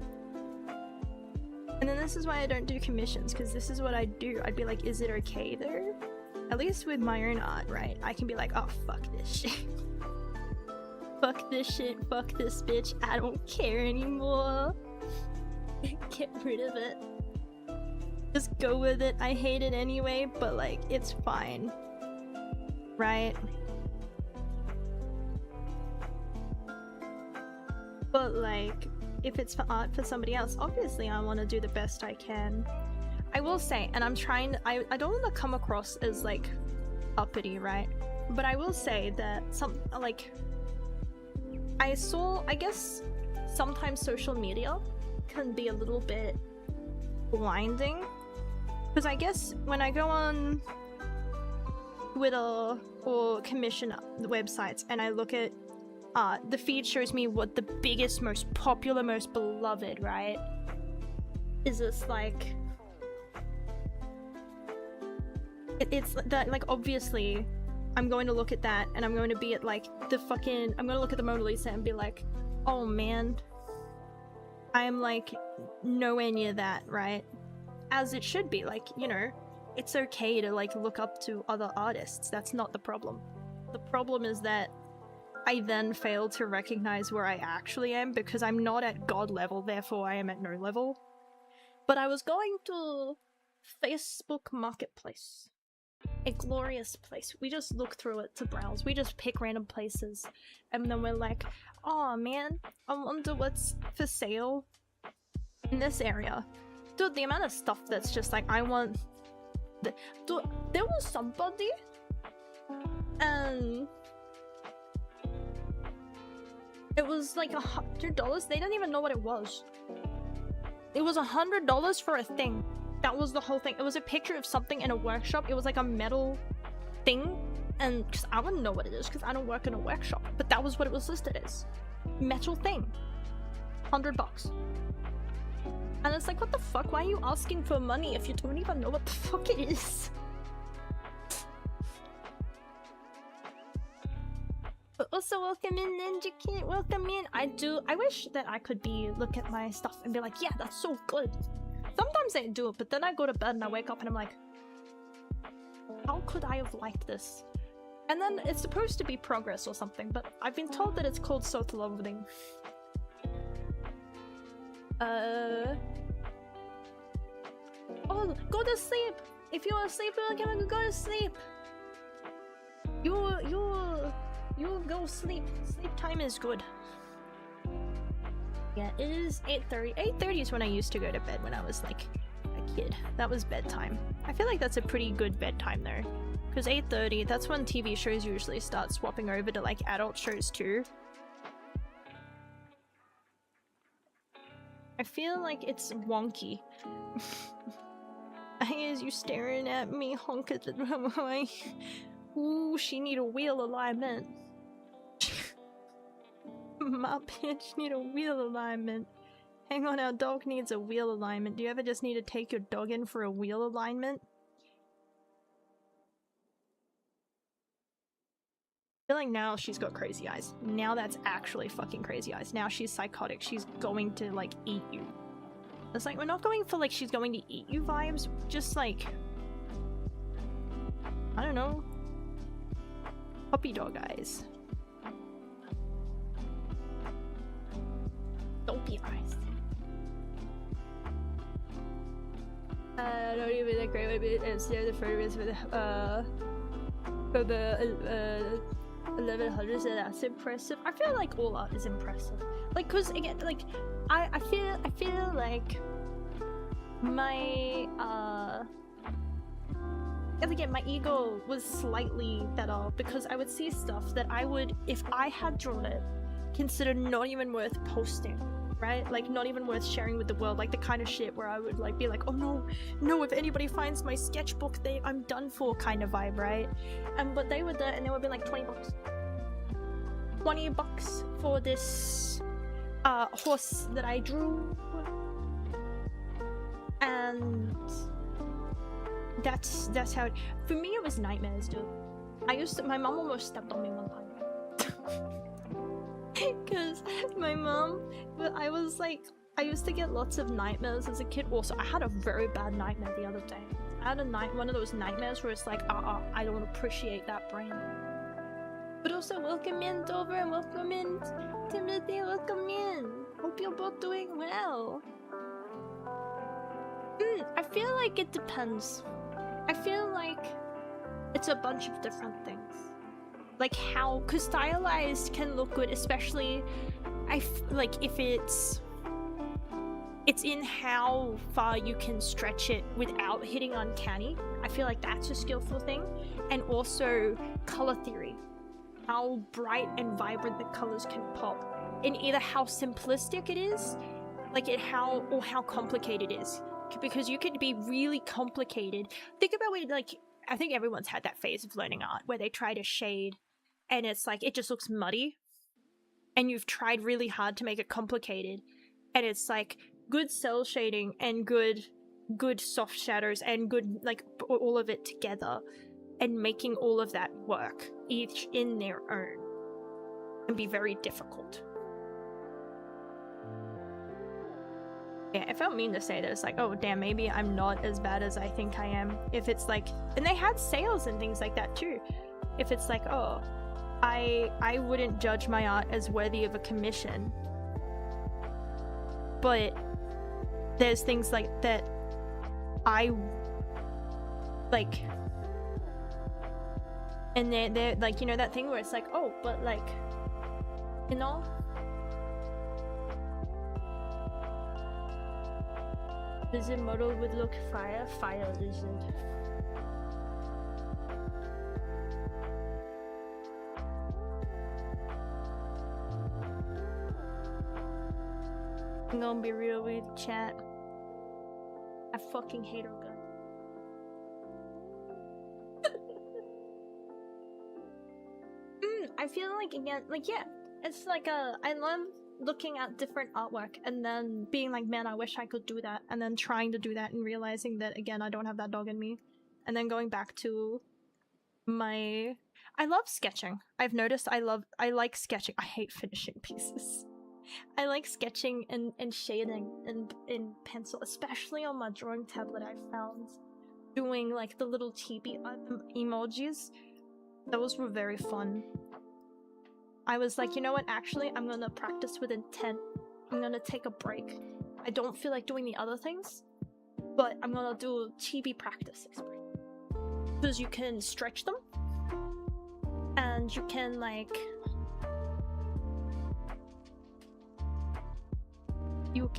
And then this is why I don't do commissions, because this is what I do. I'd be like, is it okay though? At least with my own art, right? I can be like, oh, fuck this shit. Fuck this shit, fuck this bitch, I don't care anymore. Get rid of it. Just go with it. I hate it anyway, but like, it's fine. Right? But like, if it's for art for somebody else, obviously I want to do the best I can. I will say, and I'm trying, I don't want to come across as like uppity, right? But I will say that I guess sometimes social media can be a little bit blinding. Because I guess when I go on Twitter or commission websites and I look at the feed shows me what the biggest, most popular, most beloved, right? Is this like... It's that, like, obviously, I'm going to look at that and I'm going to be at, like, I'm going to look at the Mona Lisa and be like, oh man, I'm, like, nowhere near that, right? As it should be, like, you know, it's okay to, like, look up to other artists. That's not the problem. The problem is that I then fail to recognize where I actually am because I'm not at God level, therefore I am at no level. But I was going to Facebook Marketplace. A glorious place. We just look through it to browse. We just pick random places. And then we're like, oh man, I wonder what's for sale in this area. Dude, the amount of stuff that's just like, I want... Dude, there was somebody and it was like $100. They didn't even know what it was. It was $100 for a thing. That was the whole thing. It was a picture of something in a workshop. It was like a metal thing, and because I wouldn't know what it is because I don't work in a workshop, but that was what it was listed as. Metal thing. $100. And it's like, what the fuck? Why are you asking for money if you don't even know what the fuck it is? But also, welcome in, Ninja Kid. Welcome in. I wish that I could look at my stuff and be like, yeah, that's so good. Sometimes I do it, but then I go to bed and I wake up and I'm like, how could I have liked this? And then it's supposed to be progress or something, but I've been told that it's called self-loathing. Oh, go to sleep! If you want to sleep, go to sleep! You'll go sleep. Sleep time is good. Yeah, it is 8:30. 8:30 is when I used to go to bed when I was like a kid. That was bedtime. I feel like that's a pretty good bedtime though. Because 8:30, that's when TV shows usually start swapping over to like adult shows too. I feel like it's wonky. Is you staring at me, honk at the way. Ooh, she need a wheel alignment. My bitch need a wheel alignment. Hang on, our dog needs a wheel alignment. Do you ever just need to take your dog in for a wheel alignment? I feel like now she's got crazy eyes. Now that's actually fucking crazy eyes. Now she's psychotic. She's going to like eat you. It's like, we're not going for like she's going to eat you vibes. Just like, I don't know. Puppy dog eyes. Dopey eyes. Don't even that great. Maybe it's the first with for the 1100, so that's impressive. I feel like all art is impressive. Like, cause again, like I feel like my again, my ego was slightly better because I would see stuff that I would, if I had drawn it, consider not even worth posting, right? Like not even worth sharing with the world, like the kind of shit where I would like be like, oh no, if anybody finds my sketchbook, I'm done for kind of vibe, right? But they would and they would be like $20. $20 for this horse that I drew. And that's how for me it was nightmares, dude. My mom almost stepped on me one time. Because my mom, I used to get lots of nightmares as a kid. Also, I had a very bad nightmare the other day. I had one of those nightmares where it's like, I don't appreciate that brain. But also, welcome in, Dover, and welcome in, Timothy, welcome in. Hope you're both doing well. I feel like it depends. I feel like it's a bunch of different things. Like how, cause stylized can look good, especially like if it's in how far you can stretch it without hitting uncanny. I feel like that's a skillful thing. And also color theory. How bright and vibrant the colors can pop. In either how simplistic it is, like or how complicated it is. Because you can be really complicated. Think about when, like, I think everyone's had that phase of learning art where they try to shade and it's like, it just looks muddy. And you've tried really hard to make it complicated. And it's like good cell shading and good soft shadows and good, like, all of it together. And making all of that work, each in their own. Can be very difficult. Yeah, it felt mean to say that. It's like, oh damn, maybe I'm not as bad as I think I am. If it's like, and they had sales and things like that too. If it's like, oh, I wouldn't judge my art as worthy of a commission. But there's things like that I like, and they're like, you know, that thing where it's like, oh, but like, you know. Lizard model would look fire lizard. I'm gonna be real with chat. I fucking hate her gun. I feel like, again, like, yeah, it's like I love looking at different artwork and then being like, man, I wish I could do that, and then trying to do that and realizing that, again, I don't have that dog in me, and then going back to I love sketching. I've noticed I like sketching. I hate finishing pieces. I like sketching and shading in pencil, especially on my drawing tablet. I found doing like the little chibi emojis. Those were very fun. I was like, you know what, actually, I'm gonna practice with intent. I'm gonna take a break. I don't feel like doing the other things, but I'm gonna do chibi practice. Because you can stretch them, and you can, like...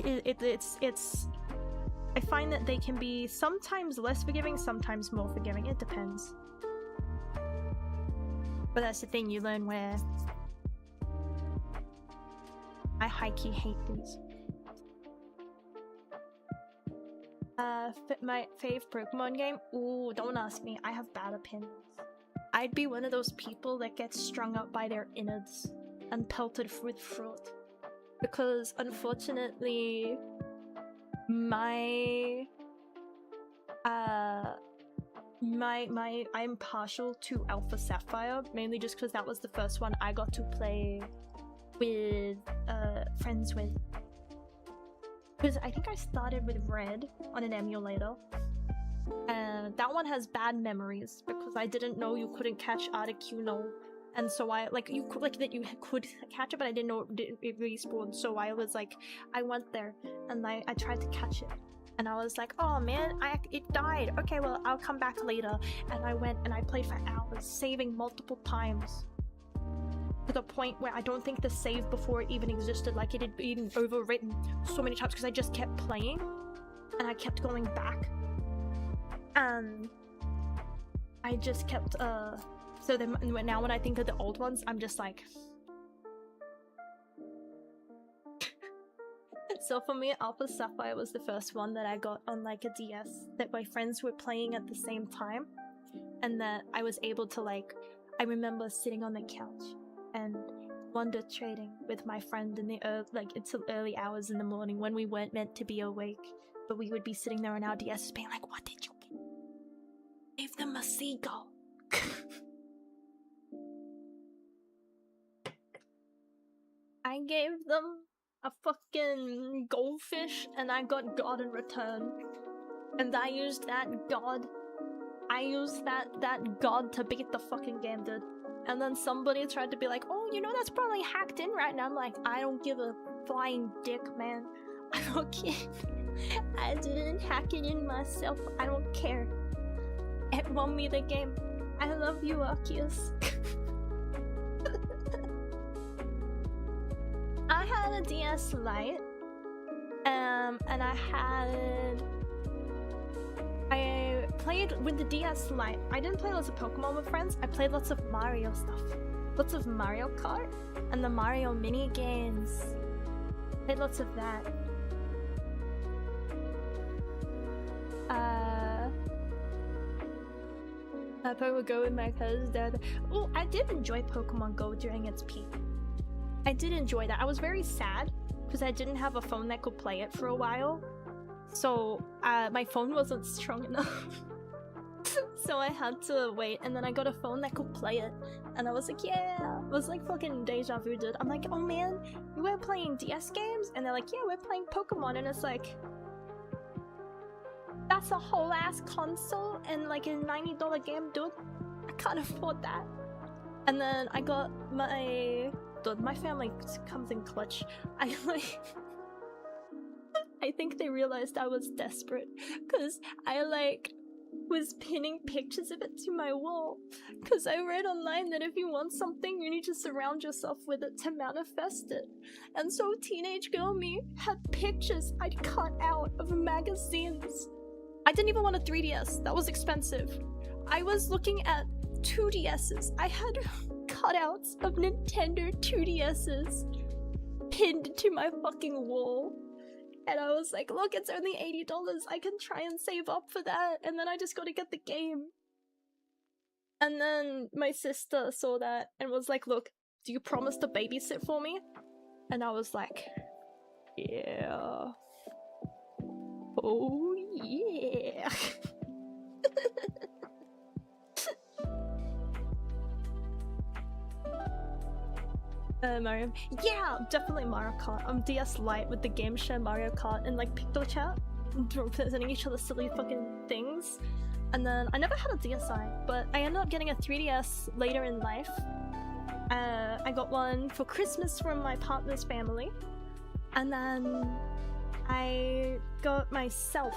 It's... I find that they can be sometimes less forgiving, sometimes more forgiving. It depends. But that's the thing, you learn where... I high-key hate these. My fave Pokemon game? Ooh, don't ask me. I have bad opinions. I'd be one of those people that gets strung up by their innards and pelted with fruit. Because, unfortunately, I'm partial to Alpha Sapphire, mainly just because that was the first one I got to play with friends with. Because I think I started with Red on an emulator, and that one has bad memories because I didn't know you couldn't catch Articuno, and so I that you could catch it, but I didn't know it respawned. So I was like, I went there and I tried to catch it, and I was like, oh man, it died. Okay, well, I'll come back later. And I went and I played for hours, saving multiple times. To the point where I don't think the save before it even existed, like it had been overwritten so many times because I just kept playing and I kept going back, and I just kept so then now when I think of the old ones, I'm just like so for me, Alpha Sapphire was the first one that I got on like a DS that my friends were playing at the same time, and that I was able to like, I remember sitting on the couch and wonder trading with my friend in the until early hours in the morning when we weren't meant to be awake, but we would be sitting there on our DSs being like, what did you get? Gave them a seagull. I gave them a fucking goldfish and I got God in return, and I used that God to beat the fucking game, dude. And then somebody tried to be like, oh, you know, that's probably hacked in right now. I'm like, I don't give a flying dick, man. I don't care. I didn't hack it in myself. I don't care. It won me the game. I love you, Arceus. I had a DS Lite. And I played with the DS Lite. I didn't play lots of Pokemon with friends. I played lots of Mario stuff. Lots of Mario Kart and the Mario mini games. Played lots of that. Pokemon Go with my cousins. Oh, I did enjoy Pokemon Go during its peak. I did enjoy that. I was very sad because I didn't have a phone that could play it for a while. So, my phone wasn't strong enough. So I had to wait, and then I got a phone that could play it. And I was like, yeah! It was like fucking deja vu, dude. I'm like, oh man, you were playing DS games? And they're like, yeah, we're playing Pokemon. And it's like, that's a whole ass console and like a $90 game, dude. I can't afford that. And then I got my... Dude, my family comes in clutch. I think they realized I was desperate, because I was pinning pictures of it to my wall, because I read online that if you want something, you need to surround yourself with it to manifest it. And so teenage girl me had pictures I'd cut out of magazines. I didn't even want a 3DS, that was expensive. I was looking at 2DSs. I had cutouts of Nintendo 2DSs pinned to my fucking wall. And I was like, look, it's only $80. I can try and save up for that. And then I just gotta get the game. And then my sister saw that and was like, look, do you promise to babysit for me? And I was like, yeah. Oh, yeah. Mario. Yeah, definitely Mario Kart. DS Lite with the game share Mario Kart and like Picto Chat, presenting each other silly fucking things. And then I never had a DSi, but I ended up getting a 3DS later in life. I got one for Christmas from my partner's family, and then I got myself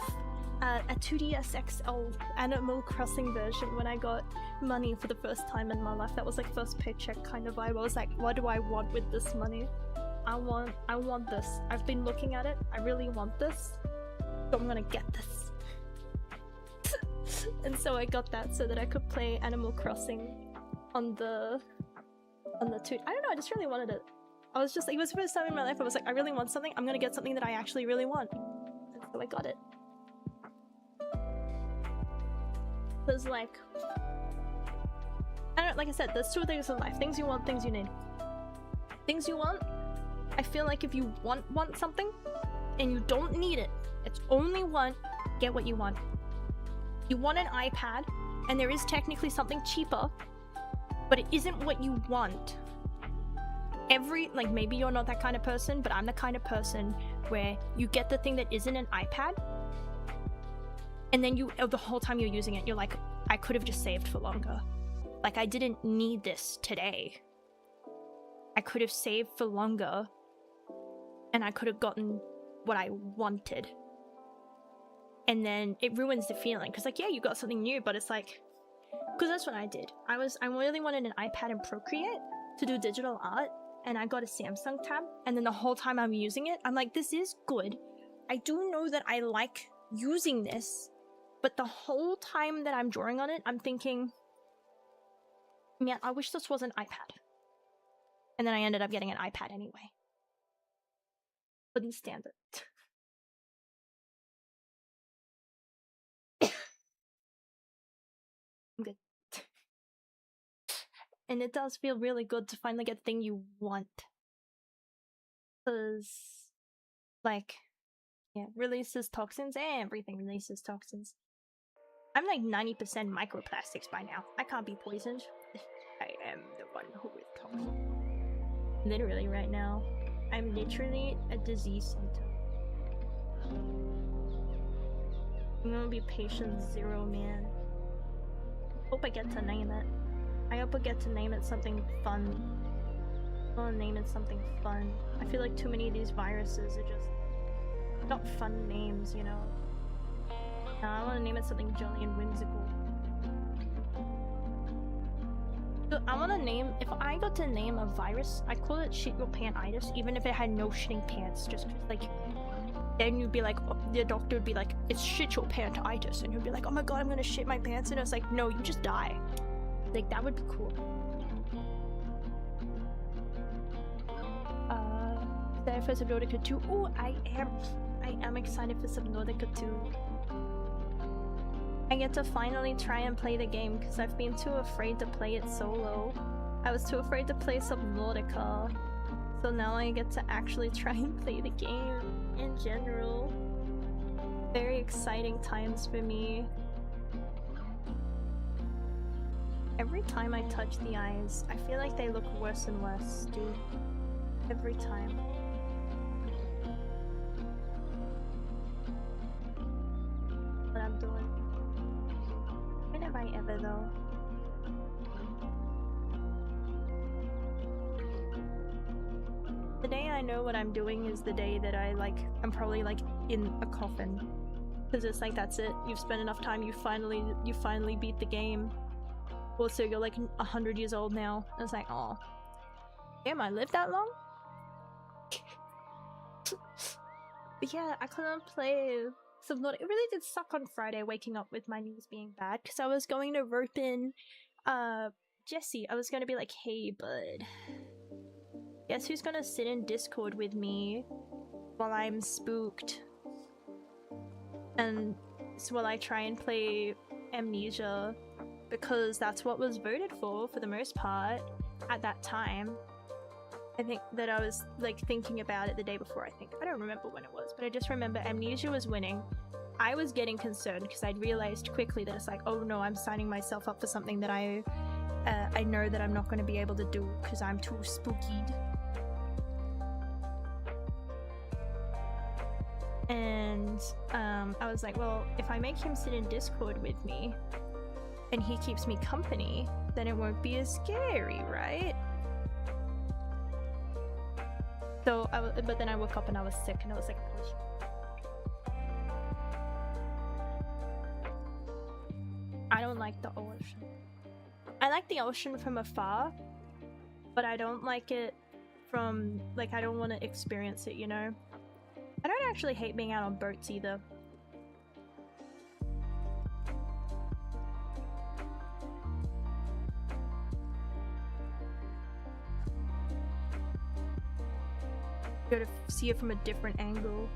a 2DS XL Animal Crossing version when I got money for the first time in my life. That was like first paycheck kind of vibe. I was like, what do I want with this money? I want this. I've been looking at it. I really want this. So I'm gonna get this. And so I got that so that I could play Animal Crossing on the two. I don't know, I just really wanted it. I was just like, it was the first time in my life I was like, I really want something. I'm gonna get something that I actually really want. And so I got it. Because like, I don't know, like I said, there's two things in life. Things you want, things you need. Things you want, I feel like if you want something and you don't need it, it's only want, get what you want. You want an iPad, and there is technically something cheaper, but it isn't what you want. Like, maybe you're not that kind of person, but I'm the kind of person where you get the thing that isn't an iPad, and then the whole time you're using it, you're like, I could have just saved for longer. Like, I didn't need this today. I could have saved for longer, and I could have gotten what I wanted. And then it ruins the feeling, because like, yeah, you got something new, but it's like, because that's what I did. I really wanted an iPad and Procreate to do digital art, and I got a Samsung tab, and then the whole time I'm using it, I'm like, this is good. I do know that I like using this, but the whole time that I'm drawing on it, I'm thinking, man, I wish this was an iPad. And then I ended up getting an iPad anyway. Couldn't stand it. I'm good. And it does feel really good to finally get the thing you want. Because, like, yeah, releases toxins, everything releases toxins. I'm like 90% microplastics by now. I can't be poisoned. I am the one who is toxic. Literally right now. I'm literally a disease center. I'm gonna be patient 0, man. Hope I get to name it. I hope I get to name it something fun. I wanna name it something fun. I feel like too many of these viruses are just not fun names, you know? No, I wanna name it something jolly and whimsical. So I wanna name, if I got to name a virus, I'd call it shit your pantitis, even if it had no shitting pants, just cause like, then you'd be like, oh, the doctor would be like, it's shit your pantitis, and you'd be like, oh my god, I'm gonna shit my pants, and it's like, no, you just die. Like, that would be cool. Excited for Subnautica 2? Oh, I am excited for Subnautica 2. I get to finally try and play the game, because I've been too afraid to play it solo. I was too afraid to play Subnautica. So now I get to actually try and play the game in general. Very exciting times for me. Every time I touch the eyes, I feel like they look worse and worse, dude. Every time. What I'm doing. When have I ever, though? The day I know what I'm doing is the day that I'm probably like in a coffin. Cause it's like, that's it. You've spent enough time, you finally beat the game. Also, you're like 100 years old now. And it's like, oh. Damn, I lived that long? But yeah, I couldn't play Subnautica. It really did suck on Friday waking up with my knees being bad. Cause I was going to rope in Jesse. I was gonna be like, hey bud. Guess who's gonna sit in Discord with me while I'm spooked. And so while I try and play Amnesia, because that's what was voted for the most part at that time. I think that I was like thinking about it the day before, I don't remember when it was, but I just remember Amnesia was winning. I was getting concerned because I'd realized quickly that it's like, oh no, I'm signing myself up for something that I know that I'm not going to be able to do because I'm too spookied. And I was like, well, if I make him sit in Discord with me and he keeps me company, then it won't be as scary, right? So, but then I woke up and I was sick and I was like, oh, shit. I don't like the ocean. I like the ocean from afar, but I don't like it from, like, I don't want to experience it, you know? I don't actually hate being out on boats either. Go to see it from a different angle.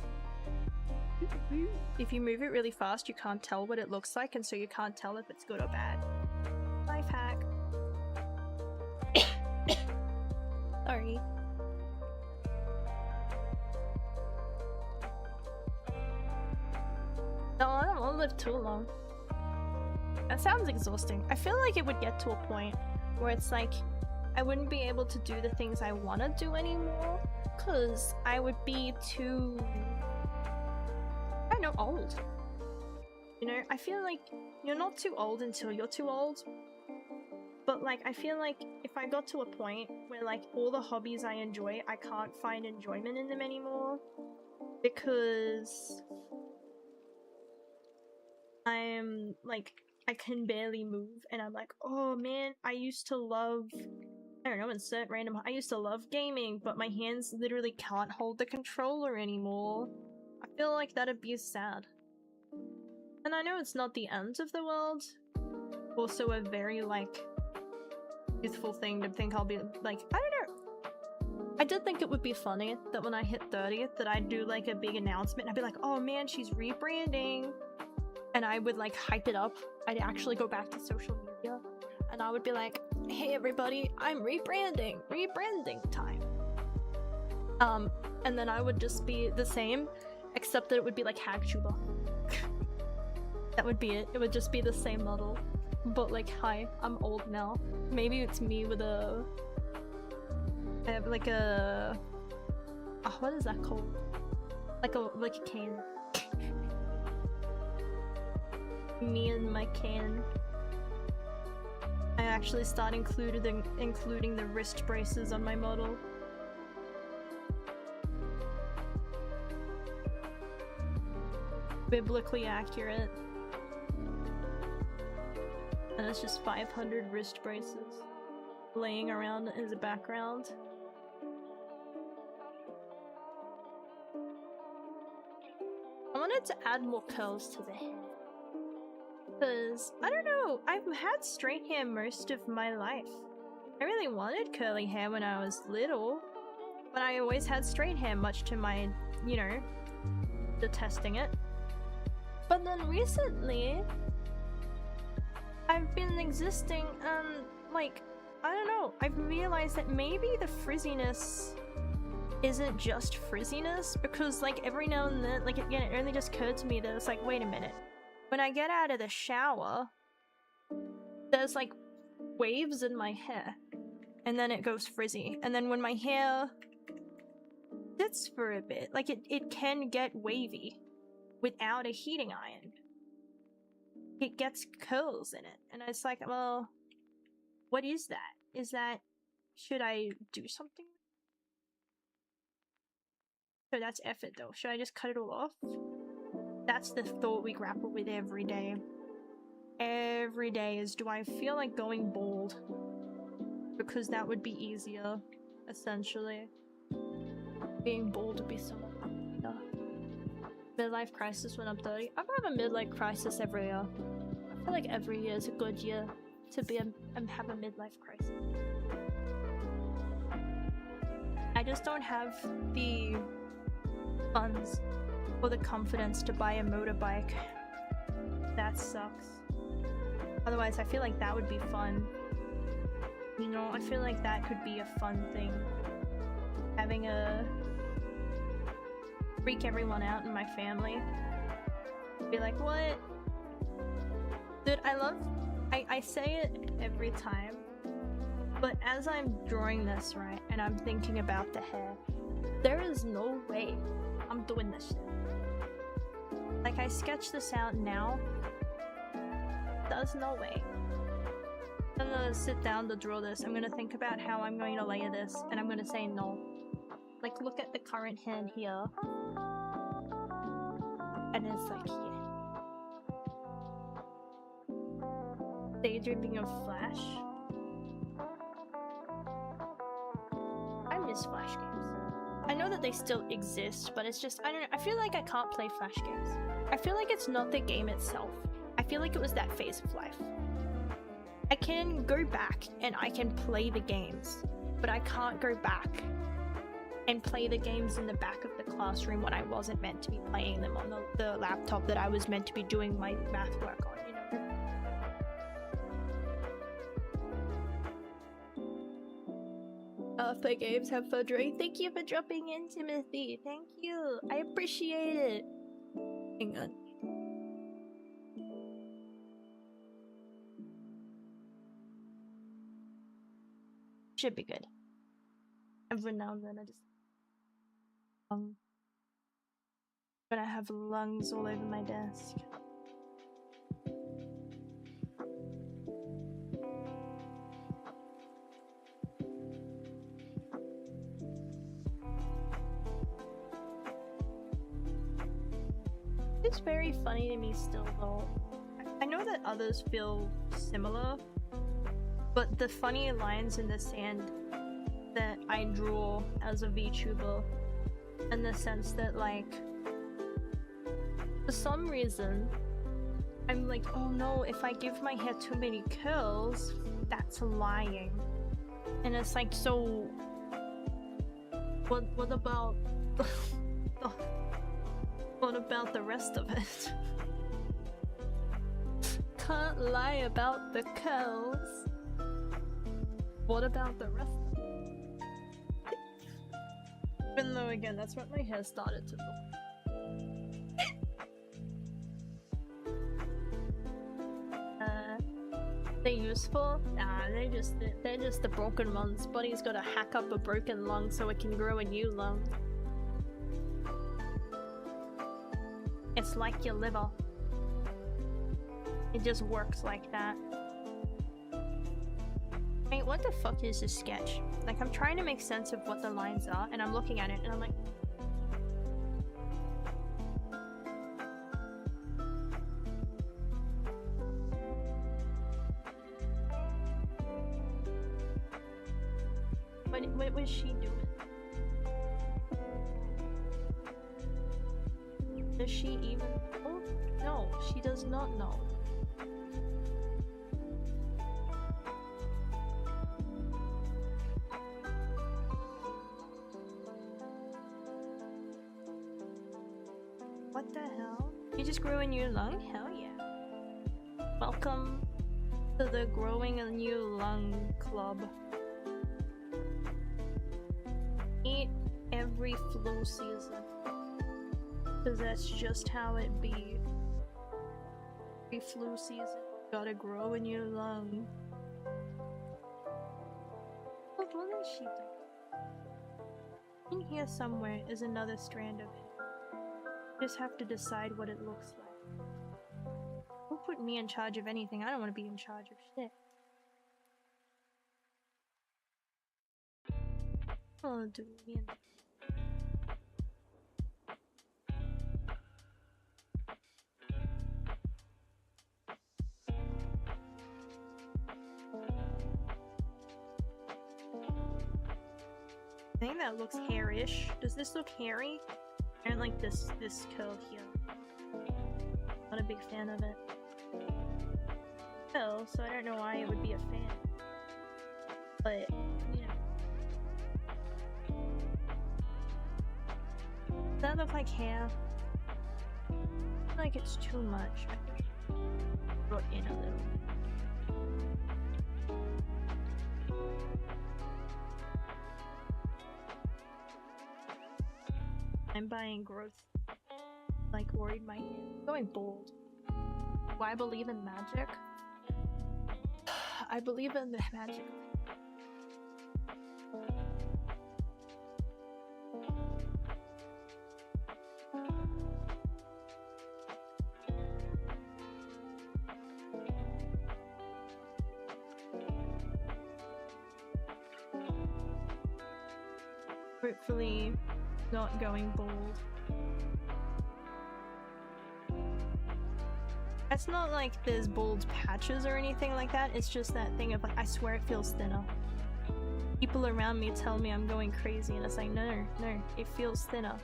If you move it really fast, you can't tell what it looks like, and so you can't tell if it's good or bad. Life hack. Sorry. No, I don't want to live too long. That sounds exhausting. I feel like it would get to a point where it's like I wouldn't be able to do the things I want to do anymore because I would be too, I don't know, old. You know, I feel like you're not too old until you're too old. But like, I feel like if I got to a point where like all the hobbies I enjoy, I can't find enjoyment in them anymore because I'm like, I can barely move and I'm like, oh man, I used to love, I don't know, insert random, I used to love gaming, but my hands literally can't hold the controller anymore. I feel like that'd be sad. And I know it's not the end of the world. Also a very like youthful thing to think I'll be like, I don't know. I did think it would be funny that when I hit 30 that I'd do like a big announcement and I'd be like, oh man, she's rebranding. And I would like hype it up. I'd actually go back to social media and I would be like, hey everybody, I'm rebranding time. And then I would just be the same, except that it would be like Hagtuber. That would be it. It would just be the same model. But like, hi, I'm old now. Maybe it's me with a... I have like a... Oh, what is that called? Like a cane. Me and my cane. I actually start including the wrist braces on my model. Biblically accurate. And it's just 500 wrist braces laying around as a background. I wanted to add more curls to the hair. Because, I don't know, I've had straight hair most of my life. I really wanted curly hair when I was little, but I always had straight hair, much to my, you know, detesting it. But then recently, I've been existing and, like, I don't know, I've realized that maybe the frizziness isn't just frizziness, because, like, every now and then, like, again, it only just occurred to me that it's like, wait a minute. When I get out of the shower, there's, like, waves in my hair, and then it goes frizzy. And then when my hair sits for a bit, like, it can get wavy without a heating iron. It gets curls in it, and it's like, well, what is that? Is that, should I do something? So that's effort though. Should I just cut it all off? That's the thought we grapple with every day. Every day is, do I feel like going bald? Because that would be easier, essentially. Being bald would be so much better. Midlife crisis when I'm 30. I have a midlife crisis every year. I feel like every year is a good year to be and have a midlife crisis. I just don't have the funds or the confidence to buy a motorbike. That sucks. Otherwise, I feel like that would be fun. You know, I feel like that could be a fun thing. Having a... freak everyone out in my family. Be like, what? Dude, I say it every time, but as I'm drawing this, right, and I'm thinking about the hair, there is no way I'm doing this shit. Like, I sketch this out now, there's no way. I'm gonna sit down to draw this, I'm gonna think about how I'm going to layer this, and I'm gonna say no. Like, look at the current hand here. And it's like, yeah. Daydreaming of Flash. I miss Flash games. I know that they still exist, but it's just, I don't know, I feel like I can't play Flash games. I feel like it's not the game itself. I feel like it was that phase of life. I can go back and I can play the games, but I can't go back and play the games in the back of the classroom when I wasn't meant to be playing them on the laptop that I was meant to be doing my math work on, you know? Play games, have fun, Dre. Thank you for dropping in, Timothy. Thank you. I appreciate it. Hang on. Should be good. Every now and then I just... But I have lungs all over my desk. It's very funny to me still though. I know that others feel similar, but the funny lines in the sand that I draw as a VTuber, in the sense that, like, for some reason I'm like, oh no, if I give my hair too many curls, that's lying. And it's like, so what about what about the rest of it? Can't lie about the curls. What about the rest of it? Even though, again, that's what my hair started to look. They're useful? Nah, they're just the broken ones. Buddy's gotta hack up a broken lung so it can grow a new lung. It's like your liver. It just works like that. Hey, what the fuck is this sketch? Like, I'm trying to make sense of what the lines are, and I'm looking at it, and I'm like... What was she doing? Does she even know? No, she does not know. What the hell? You just grew a new lung? Hell yeah. Welcome to the Growing a New Lung Club. Eat every flu season. Cause that's just how it be. Every flu season, gotta grow a new lung. What is she doing? In here somewhere is another strand of hair. Just have to decide what it looks like. Don't put me in charge of anything. I don't want to be in charge of shit. Oh, dude, me and... I think that looks hairish. Does this look hairy? I don't like this curl here. Not a big fan of it. Oh, so I don't know why it would be a fan. But, you know. Does that look like hair? I feel like it's too much. I could draw it in a little. I'm buying growth. Like worried my hair. Going bald. Do I believe in magic? I believe in the magic. Hopefully not going bald. It's not like there's bald patches or anything like that, it's just that thing of like, I swear it feels thinner. People around me tell me I'm going crazy and it's like, no, it feels thinner.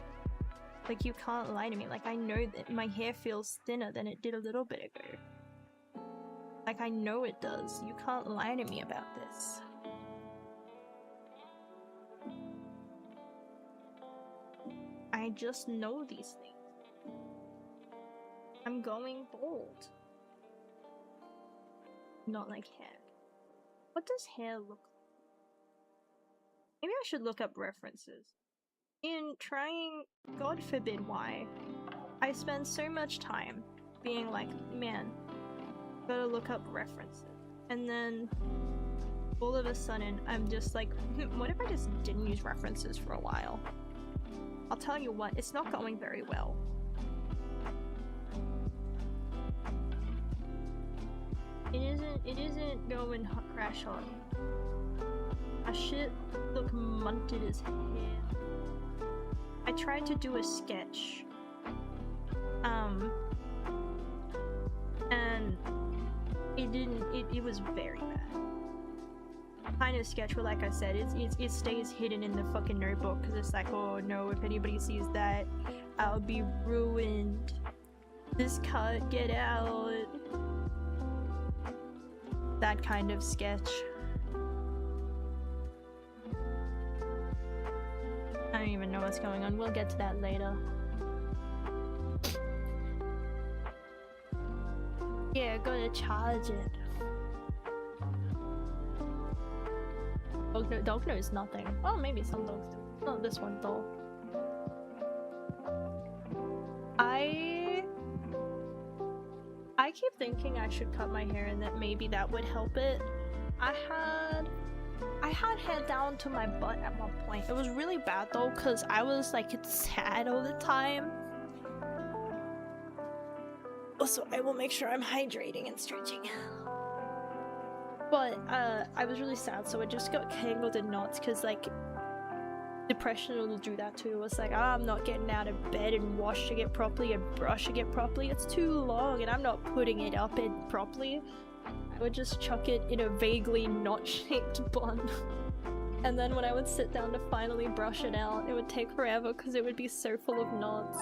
Like, you can't lie to me. Like, I know that my hair feels thinner than it did a little bit ago. Like, I know it does. You can't lie to me about this. I just know these things. I'm going bald. Not like hair. What does hair look like? Maybe I should look up references. In trying, God forbid why, I spend so much time being like, man, gotta look up references. And then all of a sudden, I'm just like, what if I just didn't use references for a while? I'll tell you what, it's not going very well. It isn't going crash hard. My shit look munted as hair. I tried to do a sketch. And it was very bad. Kind of sketch where, like I said, it stays hidden in the fucking notebook because it's like, oh no, if anybody sees that, I'll be ruined. This cut, get out. That kind of sketch. I don't even know what's going on. We'll get to that later. Yeah, gotta charge it. Dog knows nothing. Well, maybe some dogs do. Not this one though. I keep thinking I should cut my hair and that maybe that would help it. I had hair down to my butt at one point. It was really bad though, because I was like sad all the time. Also, I will make sure I'm hydrating and stretching. But I was really sad, so it just got tangled in knots because like depression will do that too. It's like, I'm not getting out of bed and washing it properly and brushing it properly. It's too long and I'm not putting it up in properly. I would just chuck it in a vaguely knot-shaped bun. And then when I would sit down to finally brush it out, it would take forever because it would be so full of knots.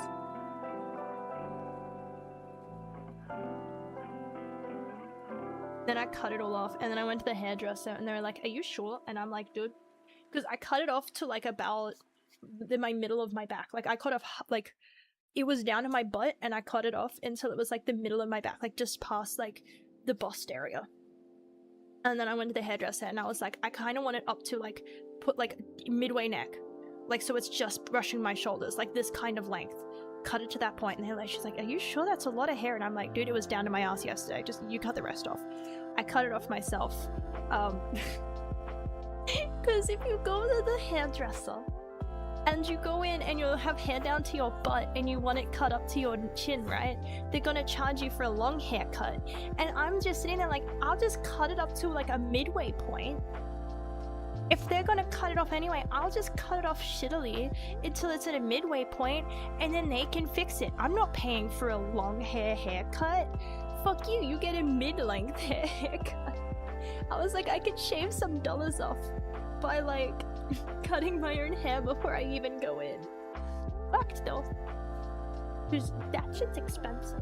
Then I cut it all off and then I went to the hairdresser and they were like, are you sure? And I'm like, dude, because I cut it off to like about my middle of my back. Like I cut off, like it was down to my butt and I cut it off until it was like the middle of my back, like just past like the bust area. And then I went to the hairdresser and I was like, I kind of want it up to like put like midway neck, like so it's just brushing my shoulders, like this kind of length. Cut it to that point, and they're like, she's like, are you sure that's a lot of hair? And I'm like, dude, it was down to my ass yesterday, just you cut the rest off. I cut it off myself. Because if you go to the hairdresser and you go in and you'll have hair down to your butt and you want it cut up to your chin, right? They're gonna charge you for a long haircut. And I'm just sitting there like, I'll just cut it up to like a midway point. If they're gonna cut it off anyway, I'll just cut it off shittily until it's at a midway point and then they can fix it. I'm not paying for a long haircut. Fuck you, you get a mid-length haircut. I was like, I could shave some dollars off by like cutting my own hair before I even go in. Fucked though. Because that shit's expensive.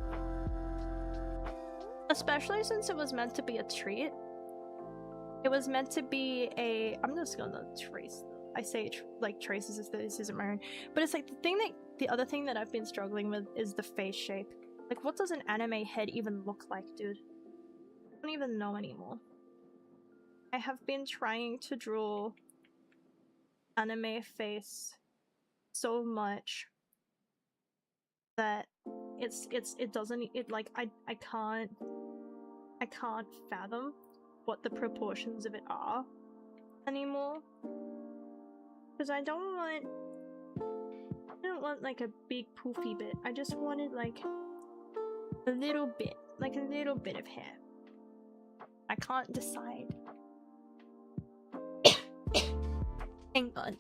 Especially since it was meant to be a treat. It was meant to be a... I'm just gonna trace... I say like traces as though this isn't my own. But it's like the thing that the other thing that I've been struggling with is the face shape. Like, what does an anime head even look like, dude? I don't even know anymore. I have been trying to draw anime face so much that I can't fathom what the proportions of it are anymore. Because I don't want like a big poofy bit. I just wanted like a little bit of hair. I can't decide. Hang on.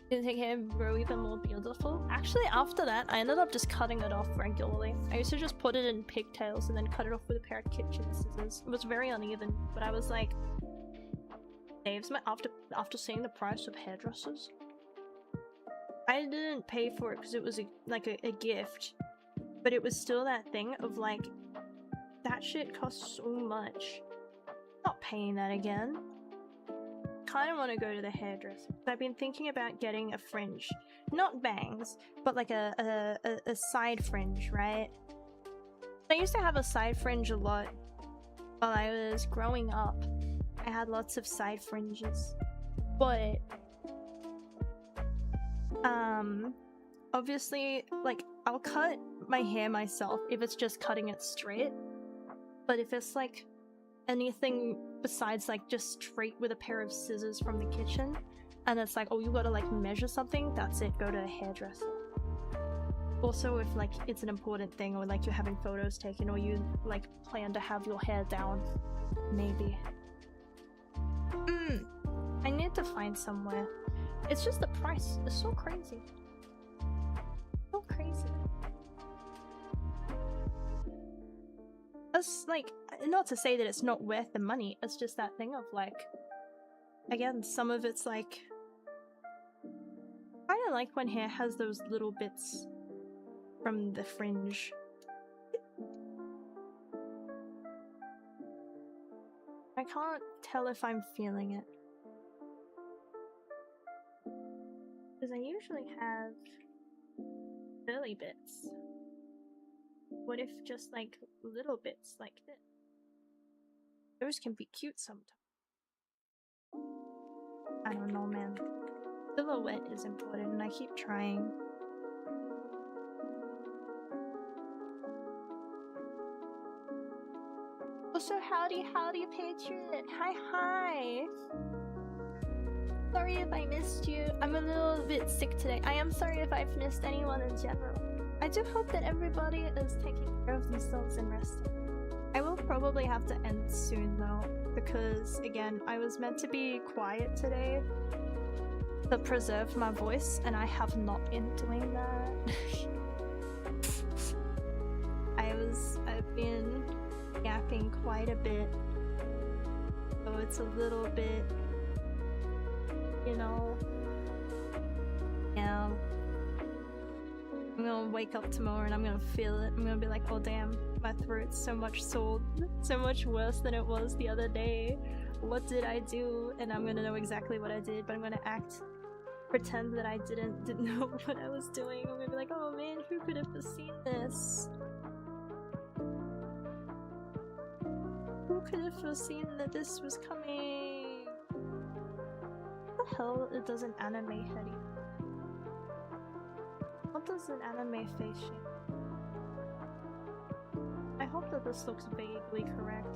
Did take hair grow even more beautiful? Actually, after that, I ended up just cutting it off regularly. I used to just put it in pigtails and then cut it off with a pair of kitchen scissors. It was very uneven, but I was like, saves my after seeing the price of hairdressers. I didn't pay for it because it was a gift, but it was still that thing of like, that shit costs so much. Not paying that again. Kind of want to go to the hairdresser. I've been thinking about getting a fringe, not bangs, but like a side fringe, right? I used to have a side fringe a lot while I was growing up. I had lots of side fringes, but obviously, like, I'll cut my hair myself if it's just cutting it straight, but if it's like anything besides like just straight with a pair of scissors from the kitchen and it's like, oh, you gotta like measure something, that's it, go to a hairdresser. Also, if like it's an important thing or like you're having photos taken or you like plan to have your hair down, maybe. I need to find somewhere. It's just the price is so crazy. So crazy. It's like, not to say that it's not worth the money, it's just that thing of like, again, some of it's like, I don't like when hair has those little bits from the fringe. I can't tell if I'm feeling it. Because I usually have curly bits. What if just like little bits like this? Those can be cute sometimes. I don't know, man. Silhouette is important and I keep trying. Also, howdy, Patriot. Hi. Sorry if I missed you. I'm a little bit sick today. I am sorry if I've missed anyone in general. I do hope that everybody is taking care of themselves and resting. I will probably have to end soon though, because again, I was meant to be quiet today to preserve my voice, and I have not been doing that. I've been yapping quite a bit, so it's a little bit, you know, yeah. I'm gonna wake up tomorrow and I'm gonna feel it. I'm gonna be like, oh damn, my throat's so much worse than it was the other day. What did I do? And I'm gonna know exactly what I did, but I'm gonna pretend that I didn't know what I was doing. I'm gonna be like, oh man, who could have foreseen this? Who could have foreseen that this was coming? What the hell does an anime head? What does an anime face shape? I hope that this looks vaguely correct.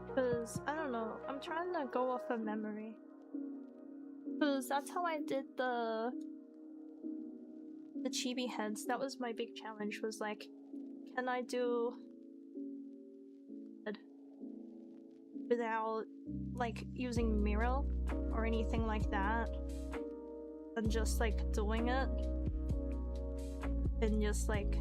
Because, I don't know, I'm trying to go off of memory. Because that's how I did the chibi heads. That was my big challenge, was like, can I do without like using Miro or anything like that, and just like doing it and just like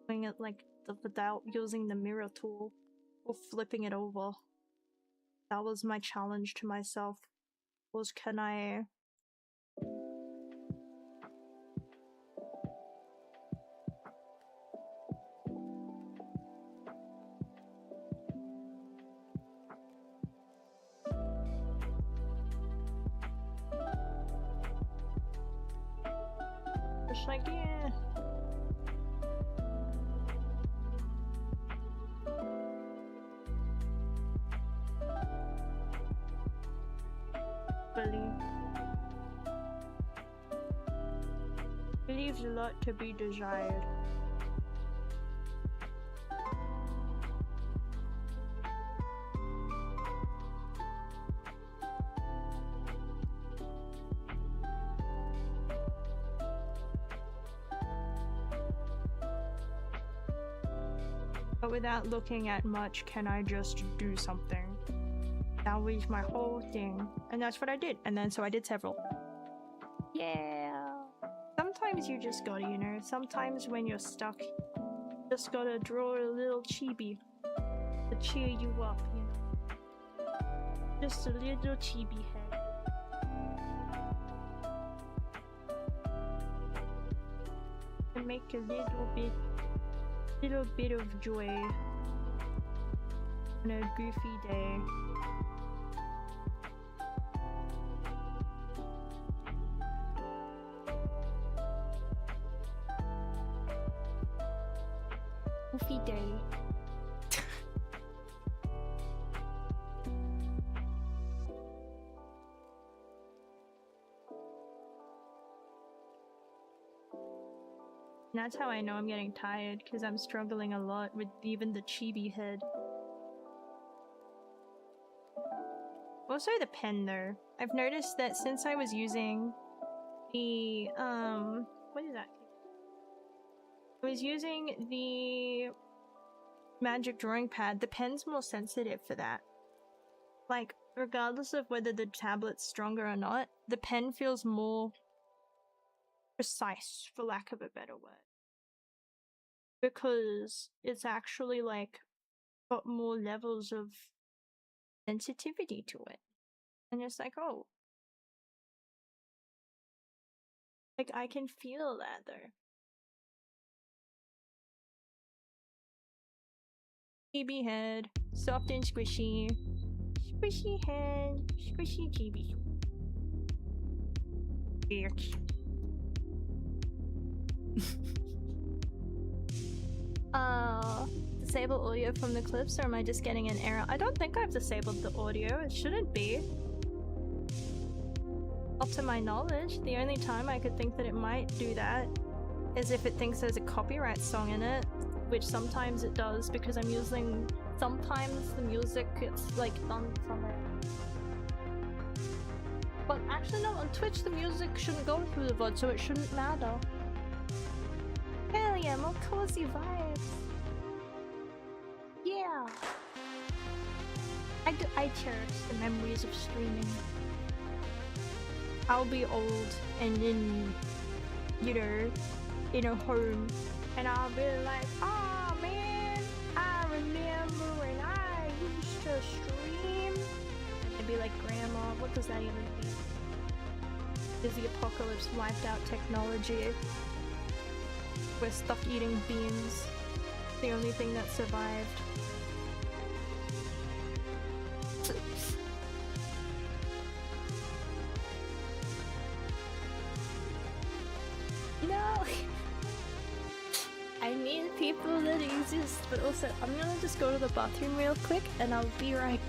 doing it like without using the Miro tool or flipping it over. That was my challenge to myself, was can I just like, yeah. Leaves a lot to be desired. But without looking at much, can I just do something? That was my whole thing. And that's what I did. And then so I did several. Yeah. Sometimes you just gotta, you know, sometimes when you're stuck, you just gotta draw a little chibi to cheer you up, you know. Just a little chibi head. And make a little bit of joy on a goofy day. Goofy day. And that's how I know I'm getting tired, because I'm struggling a lot with even the chibi head. Also the pen though. I've noticed that since I was using the what is that? I was using the magic drawing pad, the pen's more sensitive for that. Like, regardless of whether the tablet's stronger or not, the pen feels more precise, for lack of a better word. Because it's actually, like, got more levels of sensitivity to it. And it's like, oh. Like, I can feel that, though. Chibi head, soft and squishy. Squishy head, squishy chibi. Disable audio from the clips, or am I just getting an error? I don't think I've disabled the audio. It shouldn't be. Up to my knowledge, the only time I could think that it might do that is if it thinks there's a copyright song in it, which sometimes it does because I'm using. Sometimes the music gets like done from it. But actually, no, on Twitch the music shouldn't go through the VOD, so it shouldn't matter. Hell yeah, more cozy vibes. Yeah. I cherish the memories of streaming. I'll be old and in, you know, in a home, and I'll be like, oh man, I remember when I used to stream. And I'd be like, Grandma, what does that even mean? Is the apocalypse wiped out technology? We're stuck eating beans. The only thing that survived. No! I need people that exist, but also I'm gonna just go to the bathroom real quick and I'll be right.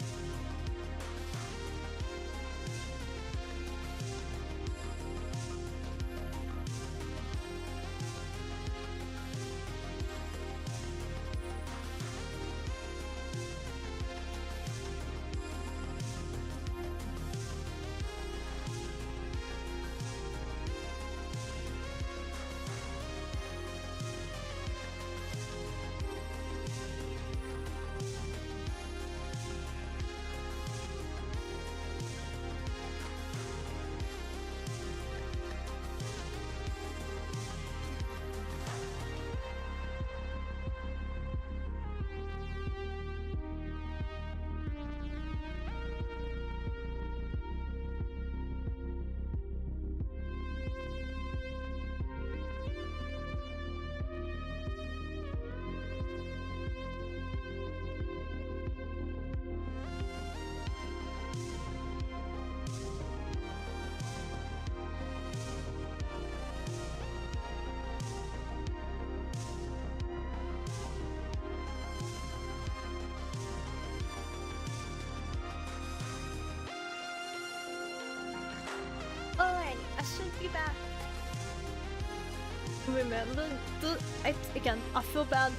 should be back. Remember again, I feel bad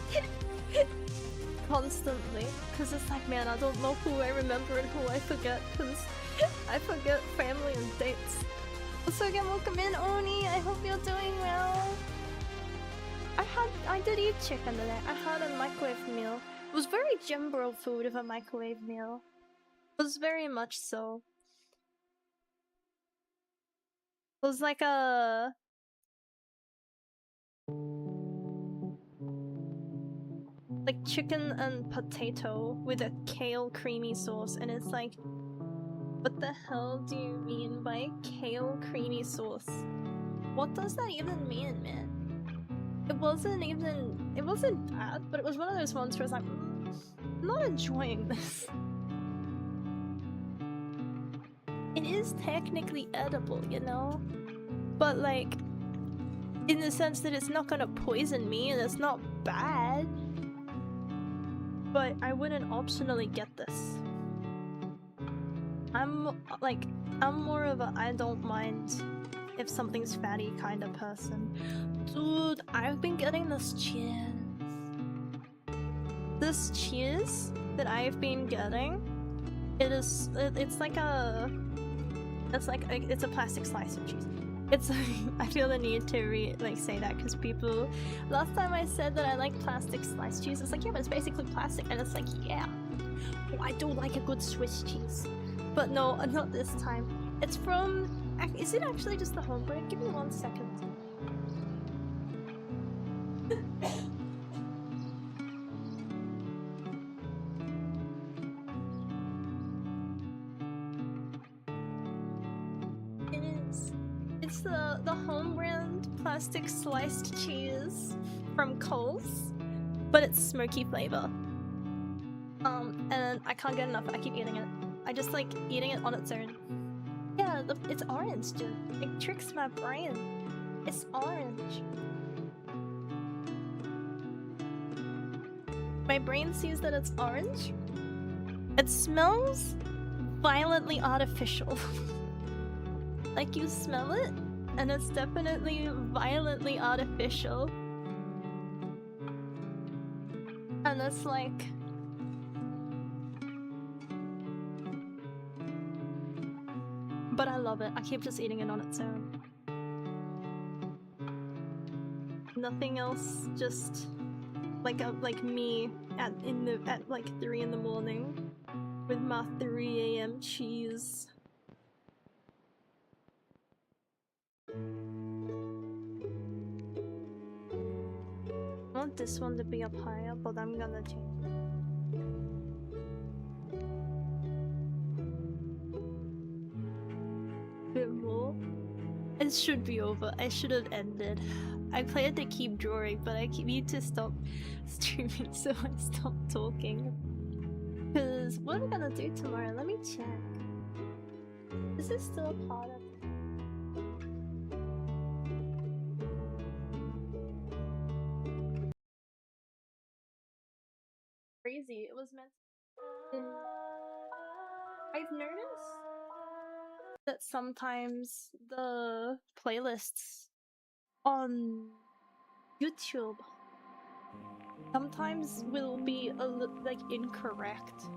constantly because it's like, man, I don't know who I remember and who I forget because I forget family and dates. Also, again, welcome in, Oni. I hope you're doing well. I did eat chicken today. I had a microwave meal. It was very Jimbro food of a microwave meal. It was very much so. It was like a... like chicken and potato with a kale creamy sauce, and it's like, what the hell do you mean by kale creamy sauce? What does that even mean, man? It wasn't bad, but it was one of those ones where I was like, I'm not enjoying this. It is technically edible, you know? But like, in the sense that it's not gonna poison me and it's not bad. But I wouldn't optionally get this. I'm more of a I don't mind if something's fatty kind of person. Dude, I've been getting this cheese. This cheese that I've been getting, it's a plastic slice of cheese. It's I feel the need to say that because people, last time I said that I like plastic sliced cheese, it's like, yeah, but it's basically plastic, and it's like, yeah, oh, I do like a good Swiss cheese, but no, not this time. It's from, is it actually just the home brand? Give me 1 second. It's the home brand plastic sliced cheese from Coles, but it's smoky flavor. And I can't get enough. I keep eating it. I just like eating it on its own. Yeah, it's orange, dude. It tricks my brain. It's orange. My brain sees that it's orange. It smells violently artificial. Like, you smell it, and it's definitely violently artificial. And it's like... but I love it. I keep just eating it on its own. Nothing else, just like me at like 3 in the morning with my 3 AM cheese. I want this one to be up higher, but I'm gonna change it. Bit more. It should be over. I should have ended. I planned to keep drawing, but I need to stop streaming, so I stop talking. Cause what am I gonna do tomorrow? Let me check. Is this still a part of? Crazy. It was meant to... I've noticed that sometimes the playlists on YouTube sometimes will be like incorrect.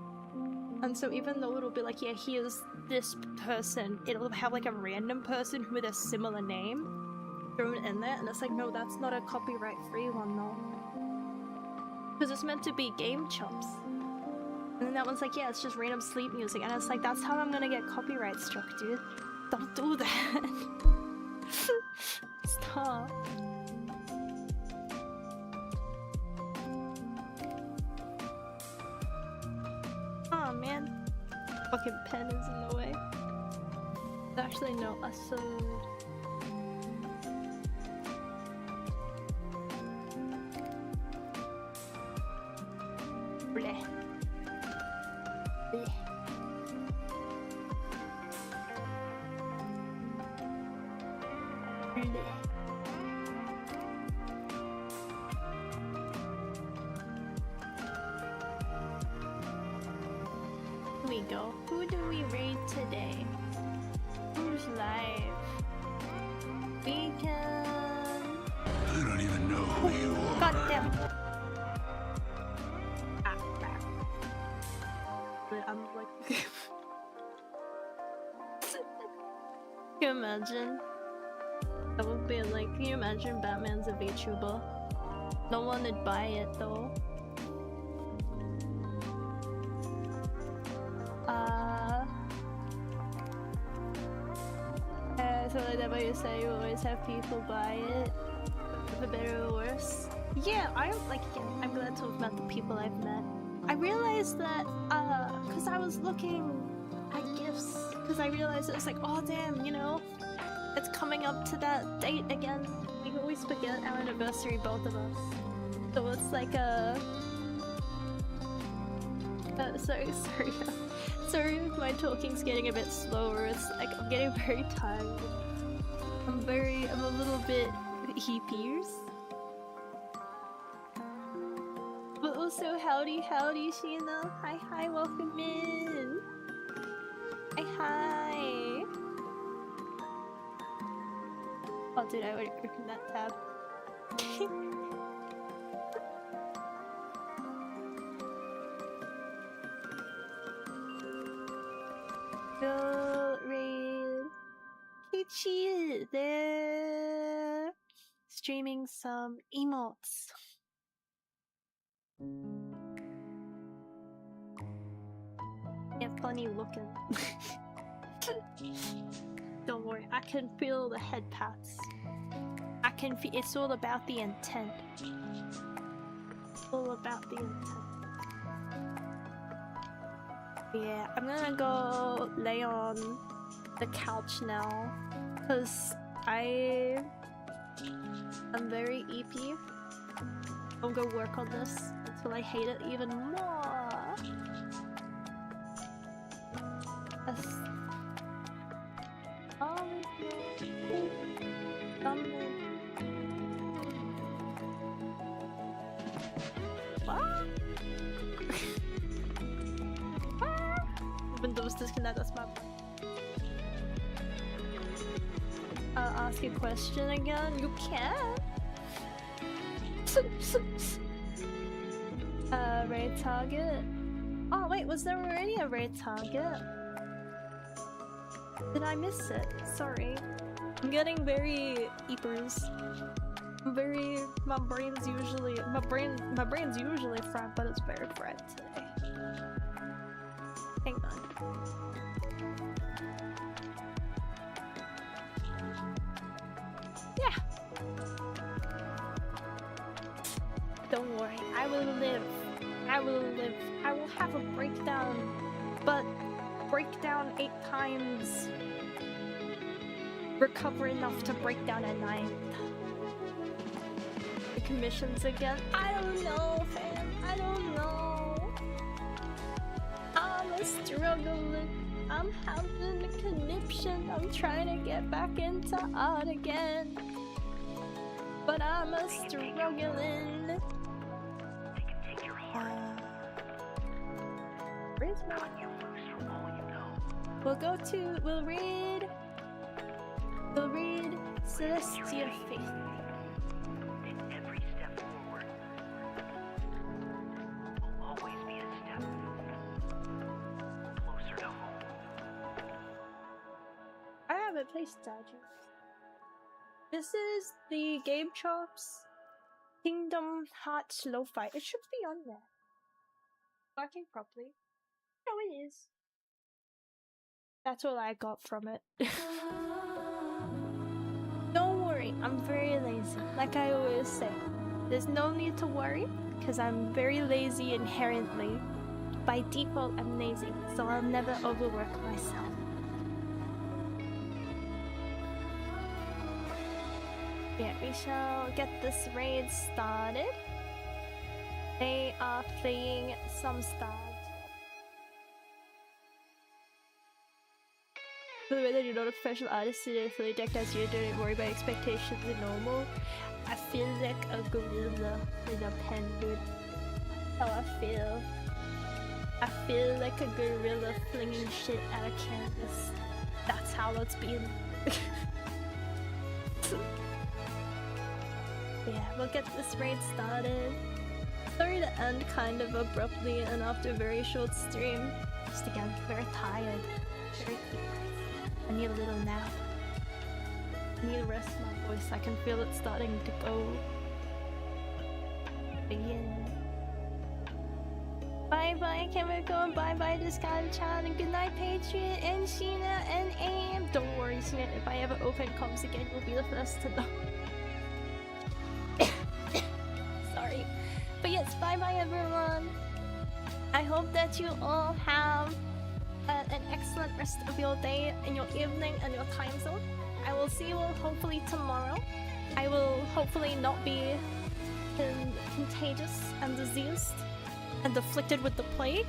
And so even though it'll be like, yeah, here's this person, it'll have like a random person with a similar name thrown in there, and it's like, no, that's not a copyright free one though. Because it's meant to be game chops. And then that one's like, yeah, it's just random sleep music. And it's like, that's how I'm gonna get copyright struck, dude. Don't do that. Stop. Oh man. Fucking pen is in the way. Actually, no, a sword. Bleh. Bleh. Bleh. Here we go. Who do we raid today? Who's live? We can. I don't even know who you are. God damn it. I'm like. Can you imagine? That would be like, can you imagine Batman's a VTuber? No one would buy it though. So like that what you say, you always have people buy it, for better or worse. Yeah, I'm glad to have met the people I've met. I realized that, cause I was looking at gifts, cause I realized it was like, oh damn, you know, it's coming up to that date again. We always forget our anniversary, both of us. So it's like sorry if my talking's getting a bit slower. It's like I'm getting very tired. I'm a little bit heapiers. But also howdy Sheena. Hi, welcome in. Hi. Oh dude, I already opened that tab. Go raid Kichi there, streaming some emotes. Yeah, funny looking. Don't worry, I can feel the head pats. I can feel. It's all about the intent. It's all about the intent. Yeah, I'm gonna go lay on the couch now, cause I'm very EP. I'll go work on this until I hate it even more. What? Windows disconnect, that's my bad. Ask a question again? You can! Raid target? Oh wait, was there already a raid target? Did I miss it? Sorry. I'm getting very eepers. My brain's usually fried, but it's very fried today. Hang on. Yeah. Don't worry, I will live. I will have a breakdown, but breakdown 8 times. Recover enough to break down a 9th. The commissions again? I don't know, fam. I don't know. I'm struggling. I'm having a conniption. I'm trying to get back into art again. But I'm struggling. Where's my... We'll read Celestia Faith. In every step forward, will always be a step closer to home. I haven't played Stardew. This is the Game Chops Kingdom Hearts Lo-Fi. It should be on there. Working properly. No, it is. That's all I got from it. Don't worry, I'm very lazy. Like I always say, there's no need to worry, because I'm very lazy inherently. By default, I'm lazy, so I'll never overwork myself. Yeah, we shall get this raid started. They are playing some stars. For the way that you're not a professional artist and you're fully decked as you don't worry about expectations and normal. I feel like a gorilla in a pen, dude. How I feel. I feel like a gorilla flinging shit at a canvas. That's how it's been. But yeah, we'll get this raid started. Sorry to end kind of abruptly and after a very short stream. Just again, very tired. Very I need a little nap. I need to rest my voice. I can feel it starting to go. But yeah. Bye bye, Chemical, and bye bye, Discard-chan, and good night, Patriot, and Sheena, and AM. Don't worry, Sheena, if I ever open comms again, you'll be the first to know. Sorry. But yes, bye bye, everyone. I hope that you all have an excellent rest of your day, and your evening, and your time zone. I will see you all hopefully tomorrow. I will hopefully not be contagious and diseased and afflicted with the plague.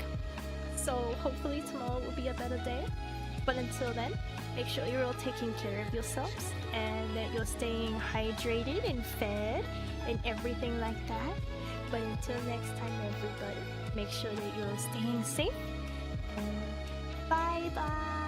So hopefully tomorrow will be a better day. But until then, make sure you're all taking care of yourselves and that you're staying hydrated and fed and everything like that. But until next time, everybody, make sure that you're staying safe. And bye bye.